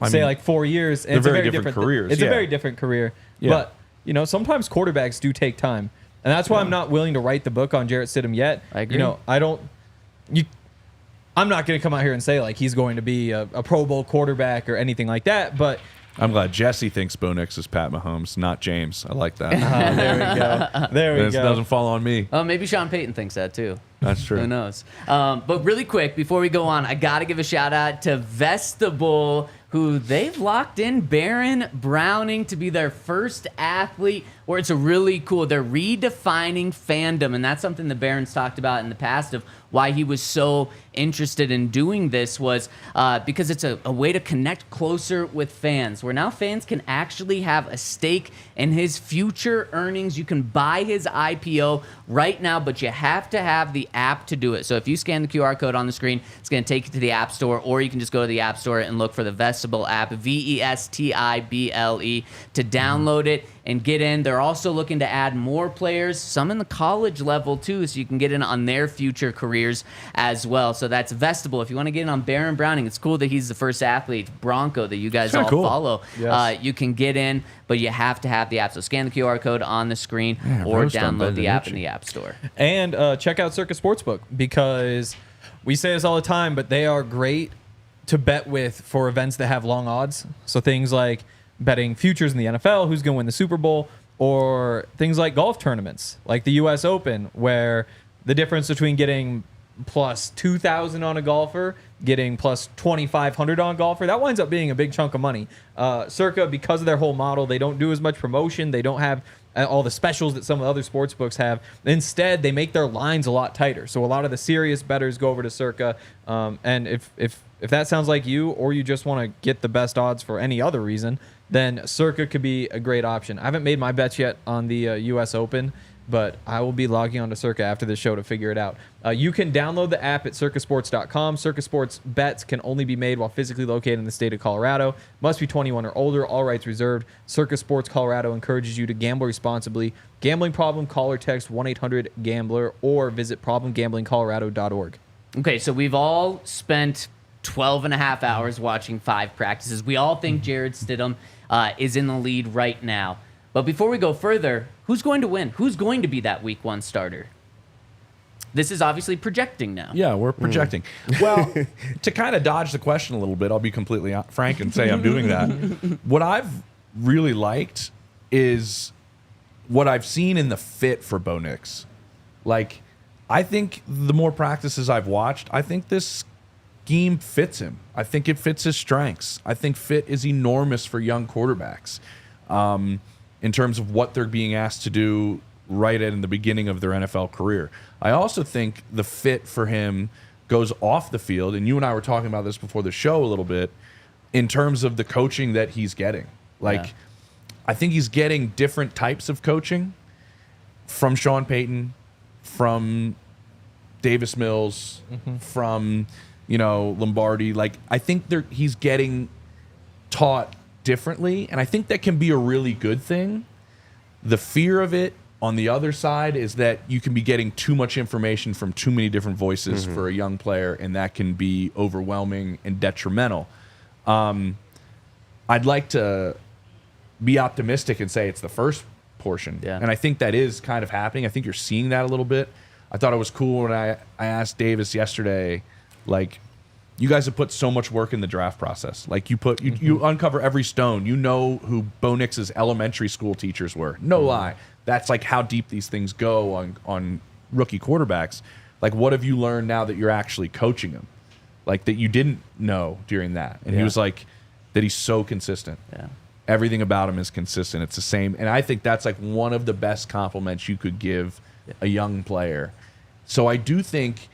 say like 4 years, and they're it's a very very different careers, It's a yeah. very different career, Yeah. but sometimes quarterbacks do take time, and that's why I'm not willing to write the book on Jarrett Stidham yet. I agree. I'm not going to come out here and say like he's going to be a Pro Bowl quarterback or anything like that, but I'm glad Jesse thinks Bo Nix is Pat Mahomes, not James. I like that. there we go. There we This go. doesn't fall on me. Oh, maybe Sean Payton thinks that too. That's true. Who knows? But really quick, before we go on, I got to give a shout out to Vestibule, who they've locked in Baron Browning to be their first athlete, where it's a really cool, they're redefining fandom. And that's something the Barons talked about in the past of why he was so interested in doing this was because it's a way to connect closer with fans, where now fans can actually have a stake in his future earnings. You can buy his IPO right now, but you have to have the app to do it. So if you scan the QR code on the screen, it's going to take you to the App Store, or you can just go to the App Store and look for the Vestibule app, Vestible, to download it and get in. They're also looking to add more players, some in the college level too, so you can get in on their future careers as well. So that's Vestibule. If you want to get in on Baron Browning, it's cool that he's the first athlete, Bronco, that you guys all follow. Yes. You can get in, but you have to have the app. So scan the QR code on the screen or roast on download the app in Benucci. the App Store. And check out Circus Sportsbook, because we say this all the time, but they are great to bet with for events that have long odds. So things like betting futures in the NFL, who's going to win the Super Bowl, or things like golf tournaments, like the U.S. Open, where the difference between getting plus 2,000 on a golfer, getting plus 2,500 on a golfer, that winds up being a big chunk of money. Circa, because of their whole model, they don't do as much promotion. They don't have all the specials that some of the other sports books have. Instead, they make their lines a lot tighter. So a lot of the serious bettors go over to Circa. And if that sounds like you, or you just want to get the best odds for any other reason, then Circa could be a great option. I haven't made my bets yet on the U.S. Open, but I will be logging on to Circa after this show to figure it out. You can download the app at circusports.com. Circa Sports bets can only be made while physically located in the state of Colorado. Must be 21 or older. All rights reserved. Circa Sports Colorado encourages you to gamble responsibly. Gambling problem? Call or text 1-800-GAMBLER or visit problemgamblingcolorado.org. Okay, so we've all spent 12 and a half hours watching 5 practices. We all think Jarrett Stidham is in the lead right now. But before we go further, who's going to win? Who's going to be that week 1 starter? This is obviously projecting now. Yeah, we're projecting. Well, to kind of dodge the question a little bit, I'll be completely frank and say I'm doing that. What I've really liked is what I've seen in the fit for Bo Nix. Like, I think the more practices I've watched, I think this scheme fits him. I think it fits his strengths. I think fit is enormous for young quarterbacks in terms of what they're being asked to do right in the beginning of their NFL career. I also think the fit for him goes off the field, and you and I were talking about this before the show a little bit, in terms of the coaching that he's getting. Like, I think he's getting different types of coaching from Sean Payton, from Davis Mills, from, Lombardi. Like, I think he's getting taught differently, and I think that can be a really good thing. The fear of it on the other side is that you can be getting too much information from too many different voices for a young player, and that can be overwhelming and detrimental. I'd like to be optimistic and say it's the first portion. Yeah. And I think that is kind of happening. I think you're seeing that a little bit. I thought it was cool when I asked Davis yesterday, like, you guys have put so much work in the draft process. Like, you uncover every stone. You know who Bo Nix's elementary school teachers were. No lie. That's like how deep these things go on rookie quarterbacks. Like, what have you learned now that you're actually coaching them? Like, that you didn't know during that. And he was like, that he's so consistent. Yeah. Everything about him is consistent. It's the same. And I think that's like one of the best compliments you could give a young player. So I do think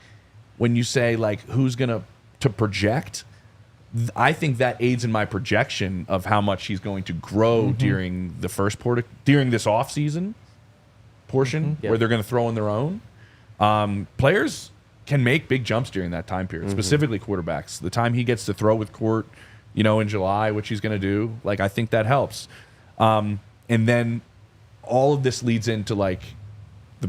when you say, like, who's going to project, I think that aids in my projection of how much he's going to grow during the during this offseason portion where they're going to throw in their own. Players can make big jumps during that time period, specifically quarterbacks. The time he gets to throw with Court, in July, which he's going to do, like, I think that helps. And then all of this leads into, like,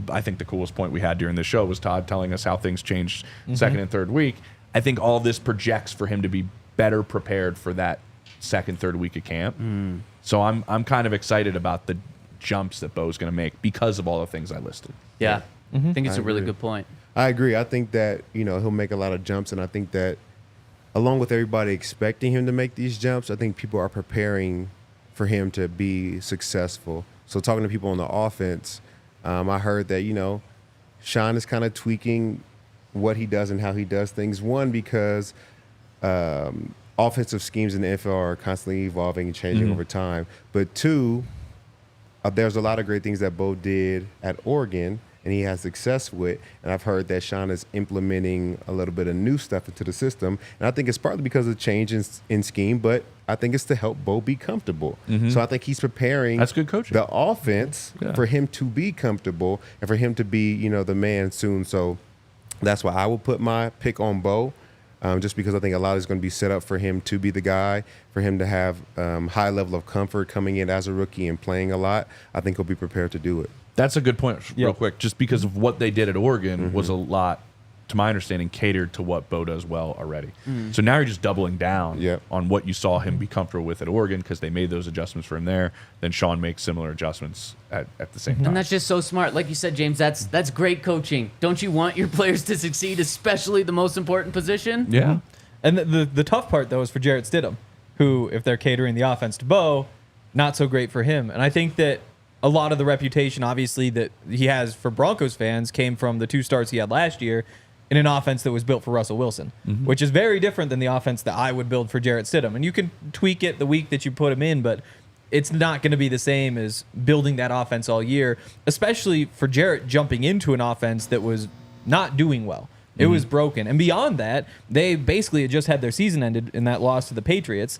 I think the coolest point we had during the show was Todd telling us how things changed second and third week. I think all of this projects for him to be better prepared for that second, third week of camp. So I'm kind of excited about the jumps that Bo's going to make because of all the things I listed. Yeah. I think it's I a really agree. good point. I agree. I think that, he'll make a lot of jumps, and I think that along with everybody expecting him to make these jumps, I think people are preparing for him to be successful. So talking to people on the offense, I heard that, Sean is kind of tweaking what he does and how he does things. One, because offensive schemes in the NFL are constantly evolving and changing over time. But two, there's a lot of great things that Bo did at Oregon and he has success with. And I've heard that Sean is implementing a little bit of new stuff into the system. And I think it's partly because of change in scheme, but I think it's to help Bo be comfortable. So I think he's preparing That's good coaching. the offense for him to be comfortable and for him to be, the man soon. So that's why I will put my pick on Bo, just because I think a lot is going to be set up for him to be the guy, for him to have high level of comfort coming in as a rookie and playing a lot. I think he'll be prepared to do it. That's a good point, real quick, just because of what they did at Oregon was a lot, to my understanding, catered to what Bo does well already. So now you're just doubling down on what you saw him be comfortable with at Oregon because they made those adjustments for him there. Then Sean makes similar adjustments at the same time. And that's just so smart. Like you said, James, that's great coaching. Don't you want your players to succeed, especially the most important position? Yeah. And the tough part, though, is for Jarrett Stidham, who, if they're catering the offense to Bo, not so great for him. And I think that a lot of the reputation, obviously, that he has for Broncos fans came from the 2 starts he had last year in an offense that was built for Russell Wilson, which is very different than the offense that I would build for Jarrett Stidham. And you can tweak it the week that you put him in, but it's not going to be the same as building that offense all year, especially for Jarrett jumping into an offense that was not doing well. It was broken. And beyond that, they basically had just had their season ended in that loss to the Patriots.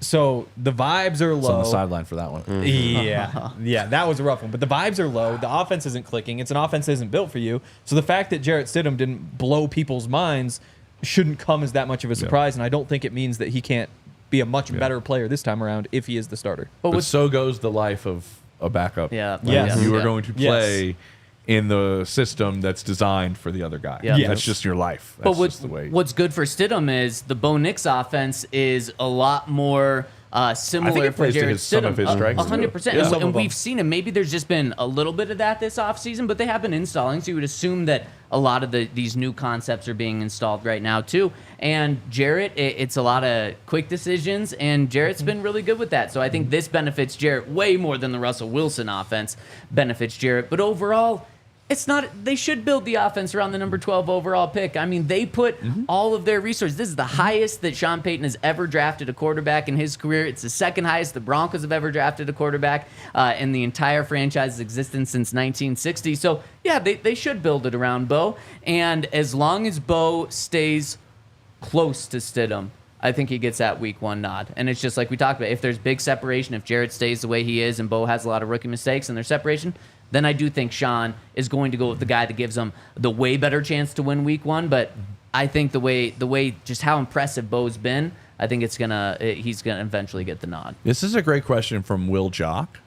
So the vibes are It's low. on the sideline for that one. Yeah, that was a rough one. But the vibes are low. The offense isn't clicking. It's an offense that isn't built for you. So the fact that Jarrett Stidham didn't blow people's minds shouldn't come as that much of a surprise. And I don't think it means that he can't be a much better player this time around if he is the starter. But so goes the life of a backup. Yeah. Like, Yes. You are Yeah. going to play in the system that's designed for the other guy. Yeah. That's just your life. That's But just the way. what's good for Stidham is the Bo Nix offense is a lot more similar it for plays to Jarrett some of Stidham. his strengths, too. 100%. Yeah. And we've seen him. Maybe there's just been a little bit of that this offseason, but they have been installing. So you would assume that a lot of these new concepts are being installed right now, too. And Jarrett, it's a lot of quick decisions, and Jarrett's been really good with that. So I think this benefits Jarrett way more than the Russell Wilson offense benefits Jarrett. But overall, it's not. They should build the offense around the number 12 overall pick. I mean, they put all of their resources. This is the highest that Sean Payton has ever drafted a quarterback in his career. It's the second highest the Broncos have ever drafted a quarterback in the entire franchise's existence since 1960. So, yeah, they should build it around Bo. And as long as Bo stays close to Stidham, I think he gets that week 1 nod. And it's just like we talked about. If there's big separation, if Jarrett stays the way he is and Bo has a lot of rookie mistakes and there's separation, then I do think Sean is going to go with the guy that gives him the way better chance to win week 1. But I think the way just how impressive Bo's been, I think he's gonna eventually get the nod. This is a great question from Will Jock.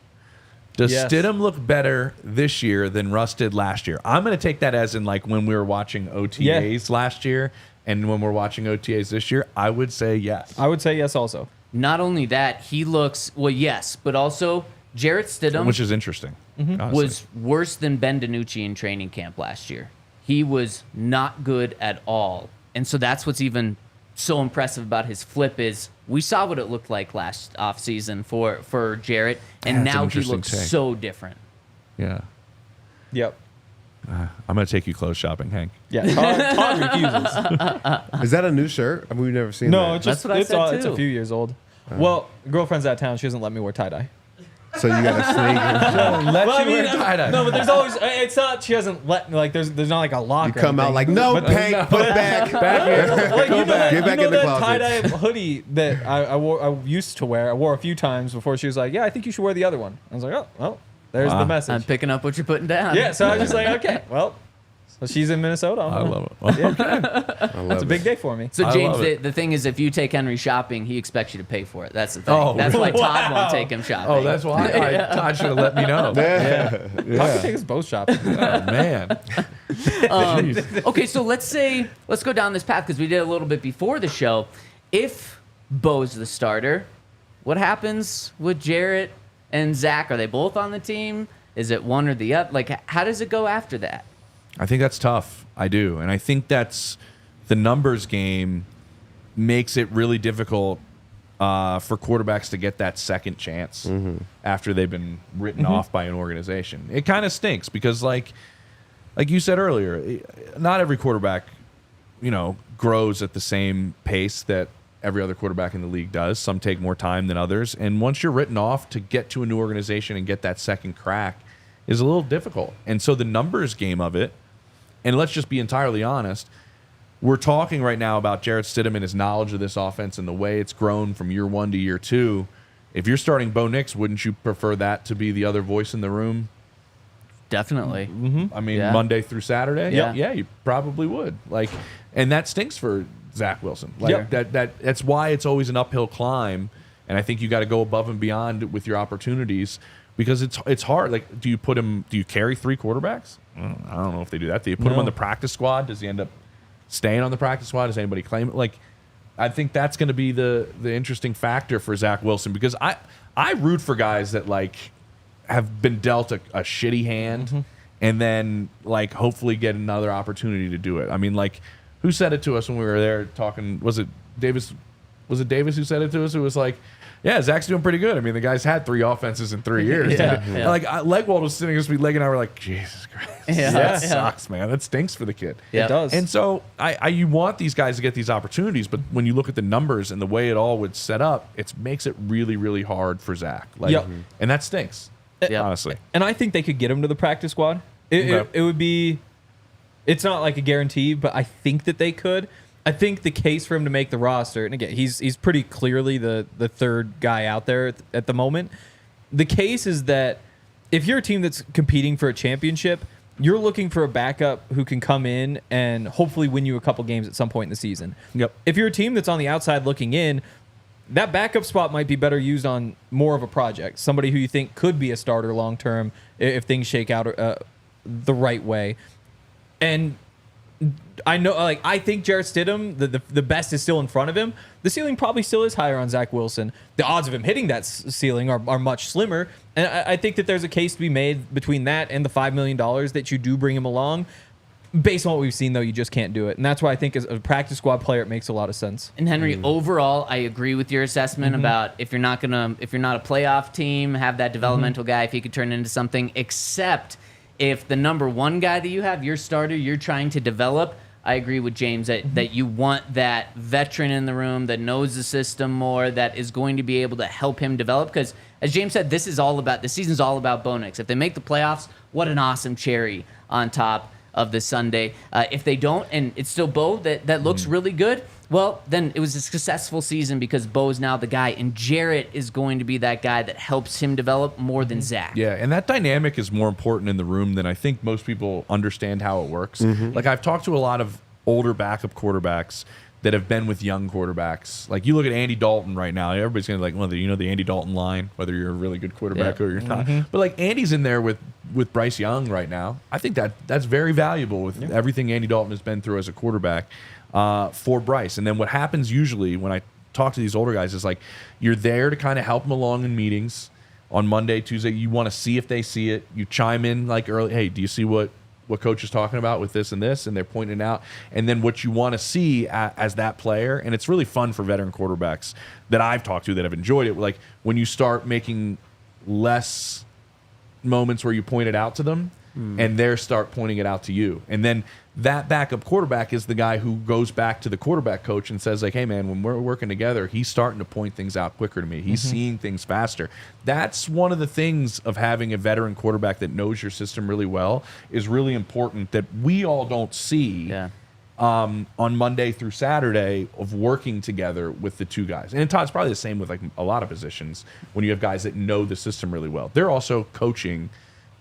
Does Yes. Stidham look better this year than Russ did last year? I'm going to take that as in like when we were watching OTAs last year and when we're watching OTAs this year. I would say yes. I would say yes also. Not only that, he looks yes, but also Jarrett Stidham, Which is interesting. honestly. was worse than Ben DiNucci in training camp last year. He was not good at all. And so that's what's even so impressive about his flip is we saw what it looked like last offseason for Jarrett, and Yeah, that's an now he interesting looks take. so different. Yeah. Yep. I'm going to take you clothes shopping, Hank. Yeah. Todd refuses. Is that a new shirt? I mean, we've never seen No, that. it's just That's what I said, it's a too. few years old. Well, girlfriend's out of town. She doesn't let me wear tie dye. So you got to sneak. Let Well, I you wear mean, tie-dye. no, but there's always. It's not. She doesn't let me. Like, there's not like a lock. You or come out anything. like, no, Hank, put back. Back here. Like, Go you know back. that, Get back you know in the that closet. tie-dye hoodie that I wore. I used to wear. I wore a few times before she was like, "Yeah, I think you should wear the other one." I was like, "Oh, well, there's the message." I'm picking up what you're putting down. Yeah, so I was just like, "Okay, well." So she's in Minnesota. I love it. Well, It's a big day for me. So I James, love it. the thing is, if you take Henry shopping, he expects you to pay for it. That's the thing. Oh, That's why really? Todd won't Wow. take him shopping. oh, that's why. Todd should have let me know. I could take us both shopping. Oh, man. Okay, so let's go down this path because we did a little bit before the show. If Bo's the starter, what happens with Jarrett and Zach? Are they both on the team? Is it one or the other? Like, how does it go after that? I think that's tough. I do. And I think that's the numbers game makes it really difficult for quarterbacks to get that second chance after they've been written off by an organization. It kind of stinks because like you said earlier, not every quarterback, grows at the same pace that every other quarterback in the league does. Some take more time than others. And once you're written off, to get to a new organization and get that second crack is a little difficult. And so the numbers game of it, and let's just be entirely honest, we're talking right now about Jarrett Stidham and his knowledge of this offense and the way it's grown from year 1 to year 2. If you're starting Bo Nix, wouldn't you prefer that to be the other voice in the room? Definitely. I mean, Yeah. Monday through Saturday? Yeah. Yeah, you probably would. And that stinks for Zach Wilson. That's why it's always an uphill climb. And I think you got to go above and beyond with your opportunities because it's hard. Like, do you carry 3 quarterbacks? I don't know if they do that. Do you put him on the practice squad? Does he end up staying on the practice squad? Does anybody claim it? Like, I think that's going to be the interesting factor for Zach Wilson because I root for guys that have been dealt a shitty hand and then hopefully get another opportunity to do it. I mean, who said it to us when we were there talking? Was it Davis? Was it Davis who said it to us? It was like, yeah, Zach's doing pretty good. I mean, the guy's had 3 offenses in 3 years. Yeah. Legwald was sitting next to me, Leg and I were like, Jesus Christ, that sucks, man. That stinks for the kid. Yeah. It does. And so you want these guys to get these opportunities, but when you look at the numbers and the way it all would set up, it makes it really, really hard for Zach. And that stinks, honestly. And I think they could get him to the practice squad. It would be. It's not like a guarantee, but I think that they could. I think the case for him to make the roster, and again, he's pretty clearly the third guy out there at the moment. The case is that if you're a team that's competing for a championship, you're looking for a backup who can come in and hopefully win you a couple games at some point in the season. Yep. If you're a team that's on the outside looking in, that backup spot might be better used on more of a project. Somebody who you think could be a starter long term if things shake out the right way. And I know, I think Jarrett Stidham, the best is still in front of him. The ceiling probably still is higher on Zach Wilson. The odds of him hitting that ceiling are much slimmer. And I think that there's a case to be made between that and the $5 million that you do bring him along. Based on what we've seen, though, you just can't do it. And that's why I think as a practice squad player, it makes a lot of sense. And Henry, overall, I agree with your assessment about if you're not a playoff team, have that developmental guy, if he could turn into something, except if the number one guy that you have, your starter, you're trying to develop. I agree with James that you want that veteran in the room that knows the system more, that is going to be able to help him develop. Because as James said, this season's all about Bo Nix. If they make the playoffs, what an awesome cherry on top of the Sunday. If they don't, and it's still Bo that looks really good, well, then it was a successful season because Bo's now the guy, and Jarrett is going to be that guy that helps him develop more than Zach. Yeah, and that dynamic is more important in the room than I think most people understand how it works. Like, I've talked to a lot of older backup quarterbacks that have been with young quarterbacks. Like, you look at Andy Dalton right now, everybody's going to be like, well, the Andy Dalton line, whether you're a really good quarterback or you're not. But, like, Andy's in there with Bryce Young right now. I think that's very valuable with everything Andy Dalton has been through as a quarterback for Bryce. And then what happens usually when I talk to these older guys is, like, you're there to kind of help them along in meetings on Monday, Tuesday. You want to see if they see it. You chime in, like, early, hey, do you see what coach is talking about with this and this, and they're pointing it out, and then what you want to see as that player. And it's really fun for veteran quarterbacks that I've talked to that have enjoyed it. Like, when you start making less moments where you point it out to them and they start pointing it out to you. And then that backup quarterback is the guy who goes back to the quarterback coach and says, like, hey, man, when we're working together, he's starting to point things out quicker to me. He's seeing things faster. That's one of the things of having a veteran quarterback that knows your system really well is really important that we all don't see on Monday through Saturday of working together with the two guys. And Todd's probably the same with, like, a lot of positions when you have guys that know the system really well. They're also coaching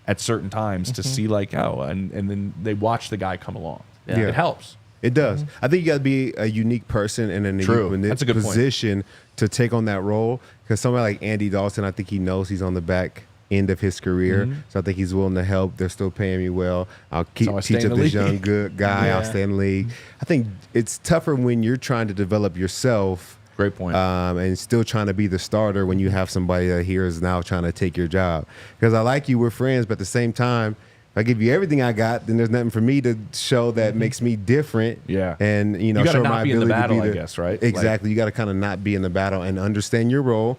at certain times to see, like, and then they watch the guy come along. It helps. It does. I think you got to be a unique person and in a That's a good position to take on that role. Because somebody like Andy Dalton, I think he knows he's on the back end of his career. So I think he's willing to help. They're still paying me well. I'll teach up this young good guy. I'll stay in the league. I think it's tougher when you're trying to develop yourself. Great point. And still trying to be the starter when you have somebody that here is now trying to take your job. Because I like you, we're friends, but at the same time, if I give you everything I got, then there's nothing for me to show that makes me different. Yeah. And, you gotta show not my be in the ability battle, to be I guess, right? Exactly. You got to kind of not be in the battle and understand your role,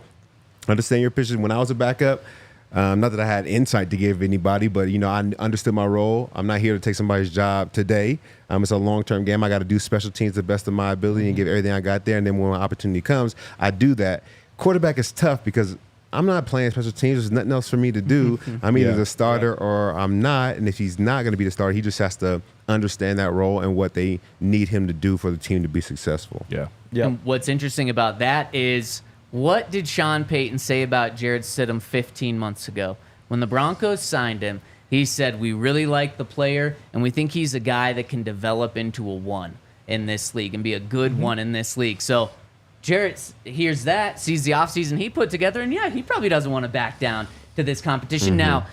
understand your position. When I was a backup, not that I had insight to give anybody, but, I understood my role. I'm not here to take somebody's job today. It's a long-term game. I got to do special teams to the best of my ability and give everything I got there. And then when my opportunity comes, I do that. Quarterback is tough because I'm not playing special teams. There's nothing else for me to do. I'm either the starter or I'm not. And if he's not going to be the starter, he just has to understand that role and what they need him to do for the team to be successful. Yeah. And what's interesting about that is, what did Sean Payton say about Jarrett Stidham 15 months ago? When the Broncos signed him, he said, we really like the player, and we think he's a guy that can develop into a one in this league and be a good one in this league. So Jarrett hears that, sees the offseason he put together, and he probably doesn't want to back down to this competition. Now,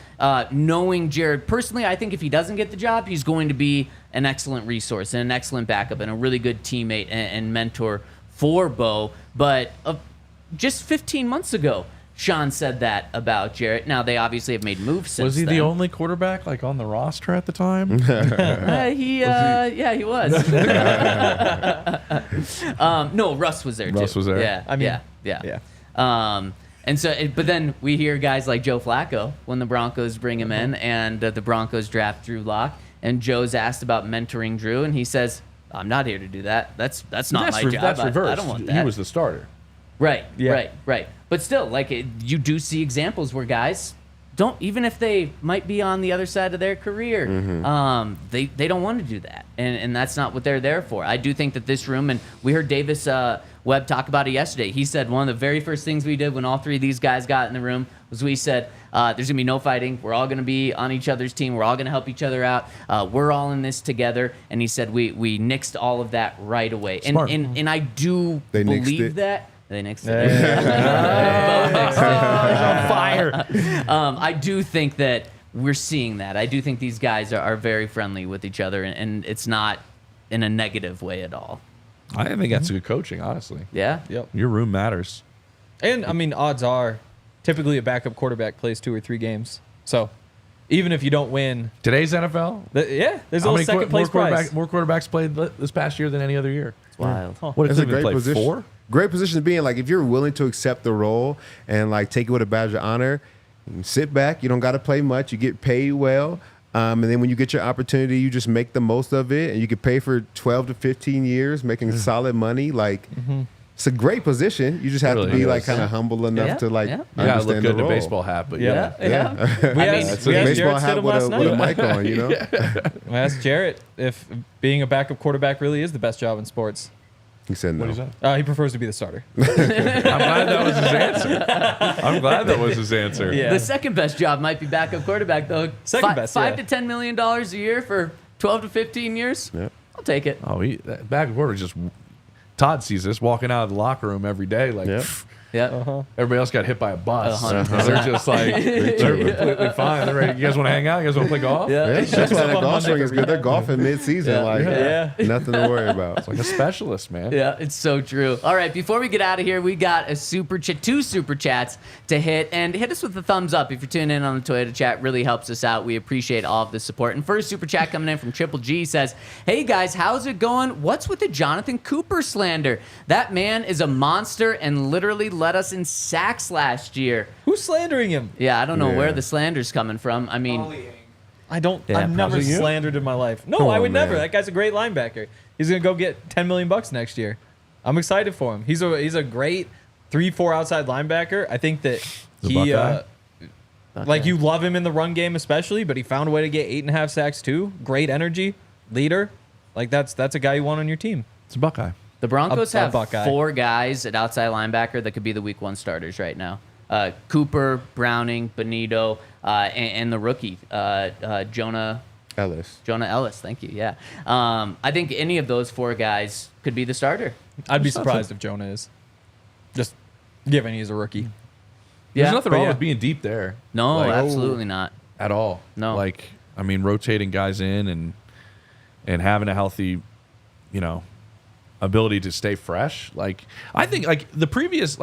knowing Jarrett personally, I think if he doesn't get the job, he's going to be an excellent resource and an excellent backup and a really good teammate and mentor for Bo. But just 15 months ago, Sean said that about Jarrett. Now, they obviously have made moves since Was he then. the only quarterback, like, on the roster at the time? He was. No, Russ was there, too. Russ was there? Yeah. And so, but then we hear guys like Joe Flacco when the Broncos bring him in, and the Broncos draft Drew Lock. And Joe's asked about mentoring Drew, and he saes, I'm not here to do that. That's not my job. That's reversed. I don't want that. He was the starter. Right. But still, like, you do see examples where guys don't, even if they might be on the other side of their career, they don't want to do that. And that's not what they're there for. I do think that this room, and we heard Davis Webb talk about it yesterday. He said one of the very first things we did when all three of these guys got in the room was we said, there's going to be no fighting. We're all going to be on each other's team. We're all going to help each other out. We're all in this together. And he said we nixed all of that right away. Smart. And I do They nixed believe it. that. They nixed it. Bo nixed it. on fire. I do think that we're seeing that. I do think these guys are very friendly with each other, and it's not in a negative way at all. I think that's good coaching, honestly. Yeah. Yep. Your room matters. And I mean, odds are, typically a backup quarterback plays 2 or 3 games. So even if you don't win, Today's NFL. There's a little second place prize. More quarterbacks played this past year than any other year. It's wild. What did It's a Cleveland great play? position. 4? Great position to be in. Like, if you're willing to accept the role and like take it with a badge of honor, sit back. You don't got to play much. You get paid well. And then when you get your opportunity, you just make the most of it. And you can pay for 12 to 15 years, making solid money. Like, it's a great position. You just have Really to be is. like kind of humble enough to like Yeah. You gotta understand look good the in a role. baseball hat, but Yeah. Yeah. We asked, It's a we asked baseball Jarrett hat Stidham with last a night. mic on, you know? I asked Jarrett if being a backup quarterback really is the best job in sports. He said no. What is that? He prefers to be the starter. I'm glad that was his answer. I'm glad that was his answer. Yeah. The second best job might be backup quarterback, though. Second best, $5 yeah. to $10 million a year for 12 to 15 years. Yeah. I'll take it. Oh, that back and forth just. Todd sees this walking out of the locker room every day, like Yeah. Yeah. everybody else got hit by a bus. 100%. They're just like they're completely fine. They're ready. You guys want to hang out? You guys want to play golf? Yeah. Yeah, that's why that on golf Monday swing is for good. They're rehab. golfing mid-season. Yeah. Like, Yeah. nothing to worry about. Like a specialist, man. Yeah, it's so true. All right, before we get out of here, we got a two super chats to hit, and hit us with a thumbs up if you're tuning in on the Toyota chat. Really helps us out. We appreciate all of the support. And first super chat coming in from Triple G says, "Hey guys, how's it going? What's with the Jonathan Cooper slander? That man is a monster and literally led us in sacks last year." Who's slandering him? Yeah, I don't know Yeah. where the slander's coming from. I mean, Bullying. I don't. Yeah, I've never probably you. slandered in my life. No, Come I on, would never. man. That guy's a great linebacker. He's gonna go get $10 million next year. I'm excited for him. He's a great 3-4 outside linebacker. I think that The he Buckeye? like you love him in the run game especially, but he found a way to get 8.5 sacks too. Great energy, leader. Like that's a guy you want on your team. It's a Buckeye. the Broncos A have Buckeye. 4 guys at outside linebacker that could be the week 1 starters right now. Cooper, Browning, Benito, and the rookie, Jonah Ellis. Thank you. Yeah. I think any of those 4 guys could be the starter. I'd be surprised if Jonah is. Just given he's a rookie. Yeah. There's nothing but wrong yeah. with being deep there. No, Like, absolutely not. at all. No. Like, I mean, rotating guys in and having a healthy, ability to stay fresh. Like, I think like the previous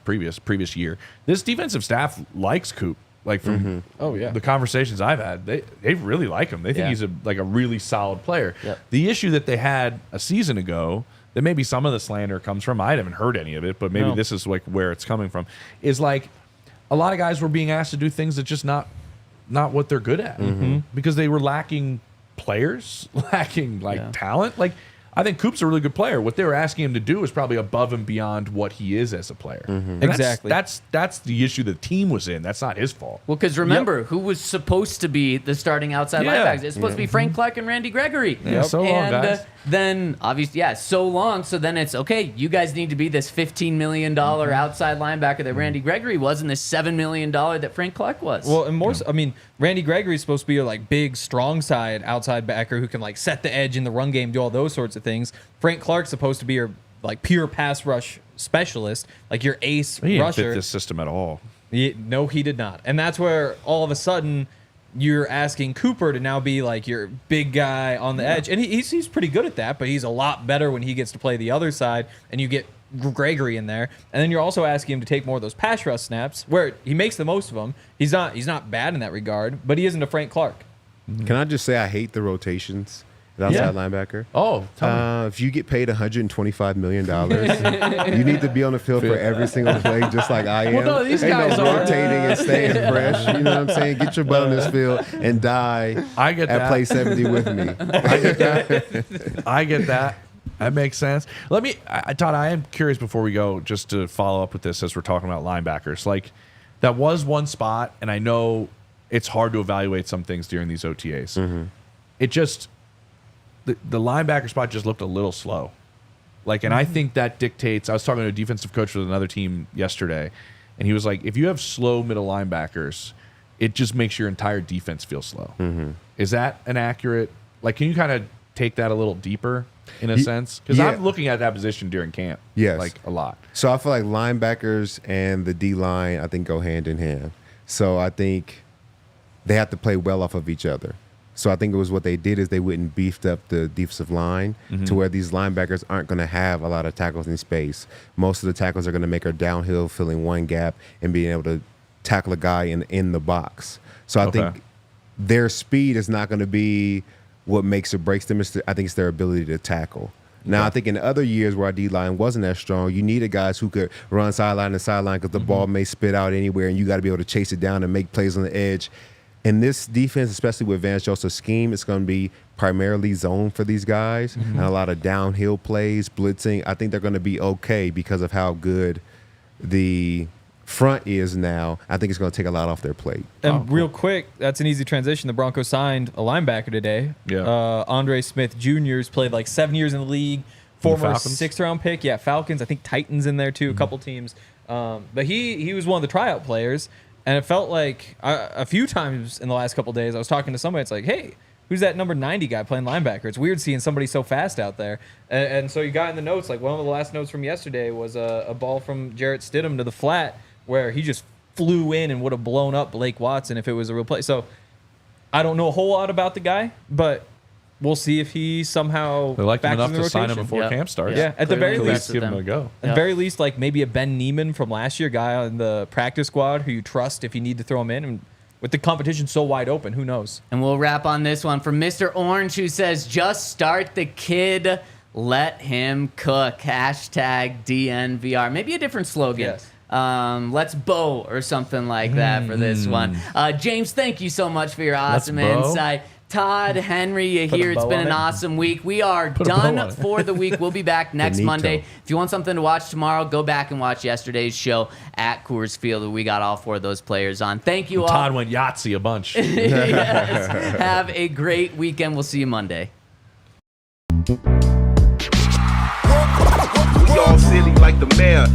previous year, this defensive staff likes Coop. Like from the conversations I've had, they really like him. They think Yeah. he's a really solid player. Yep. The issue that they had a season ago, that maybe some of the slander comes from, I haven't heard any of it, but maybe No. this is like where it's coming from, is like a lot of guys were being asked to do things that just not what they're good at because they were lacking players, lacking talent. Like, I think Coop's a really good player. What they were asking him to do is probably above and beyond what he is as a player. And Exactly. That's the issue the team was in. That's not his fault. Well, because remember, who was supposed to be the starting outside Yeah. linebackers? It's supposed to be Frank Clark and Randy Gregory. Yeah, so long, and guys. then, obviously, so long. So then it's, okay, you guys need to be this $15 million outside linebacker that Randy Gregory was and this $7 million that Frank Clark was. Well, and more, I mean, Randy Gregory's supposed to be a big, strong side outside backer who can set the edge in the run game, do all those sorts of things. Frank Clark's supposed to be your pure pass rush specialist, your ace He didn't rusher. fit this system at all. No, he did not. And that's where all of a sudden you're asking Cooper to now be your big guy on the edge. And he's pretty good at that, but he's a lot better when he gets to play the other side and you get Gregory in there. And then you're also asking him to take more of those pass rush snaps where he makes the most of them. He's not bad in that regard, but he isn't a Frank Clark. Can I just say I hate the rotations at outside linebacker? Oh, tell me. If you get paid $125 million, you need to be on the field for every single play, just like I am. Well, no, these Ain't guys no are. rotating and staying fresh. You know what I'm saying? Get your butt on this field and die I get at that. play 70 with me. I get that. That makes sense. Todd, I am curious before we go, just to follow up with this as we're talking about linebackers. That was one spot, and I know it's hard to evaluate some things during these OTAs. It just, the linebacker spot just looked a little slow. And I think that dictates, I was talking to a defensive coach with another team yesterday, and he was like, if you have slow middle linebackers, it just makes your entire defense feel slow. Is that an accurate, can you kind of take that a little deeper in a sense? Because yeah. I'm looking at that position during camp. Yes. A lot. So I feel like linebackers and the D line, I think, go hand in hand. So I think they have to play well off of each other. So I think it was what they did is they went and beefed up the defensive line to where these linebackers aren't going to have a lot of tackles in space. Most of the tackles are going to make her downhill, filling one gap and being able to tackle a guy in the box. So I think their speed is not going to be what makes or breaks them. I think it's their ability to tackle. Now, I think in other years where our D-line wasn't as strong, you needed guys who could run sideline to sideline because the ball may spit out anywhere, and you got to be able to chase it down and make plays on the edge. In this defense, especially with Vance Joseph's scheme, it's going to be primarily zone for these guys and a lot of downhill plays, blitzing. I think they're going to be okay because of how good the front is now. I think it's going to take a lot off their plate. And real quick, that's an easy transition. The Broncos signed a linebacker today. Yeah. Andre Smith Jr.'s played like 7 years in the league. Former Falcons? 6th-round pick. Yeah, Falcons. I think Titans in there too, a couple teams. But he was one of the tryout players. And it felt like a few times in the last couple days, I was talking to somebody. It's like, hey, who's that number 90 guy playing linebacker? It's weird seeing somebody so fast out there. And so you got in the notes, like one of the last notes from yesterday was a ball from Jarrett Stidham to the flat where he just flew in and would have blown up Blake Watson if it was a real play. So I don't know a whole lot about the guy, but we'll see if he somehow They liked him enough factors in to the sign him rotation. before camp starts. Yeah, at the very Clearly least, Give him a go. at the very least, like maybe a Ben Neiman from last year, guy on the practice squad who you trust if you need to throw him in. And with the competition so wide open, who knows? And we'll wrap on this one from Mr. Orange, who says, just start the kid, let him cook. Hashtag DNVR. Maybe a different slogan. Yes. Let's Bo or something like that for this one. James, thank you so much for your awesome Let's Bo. insight. Todd, Henry, you Put a here. It's bow been on an it. awesome week. We are a bow done on it. for the week. We'll be back next Benito. Monday. If you want something to watch tomorrow, go back and watch yesterday's show at Coors Field. We got all 4 of those players on. Thank you all. Todd went Yahtzee a bunch. Yes. Have a great weekend. We'll see you Monday. We all silly like the mayor.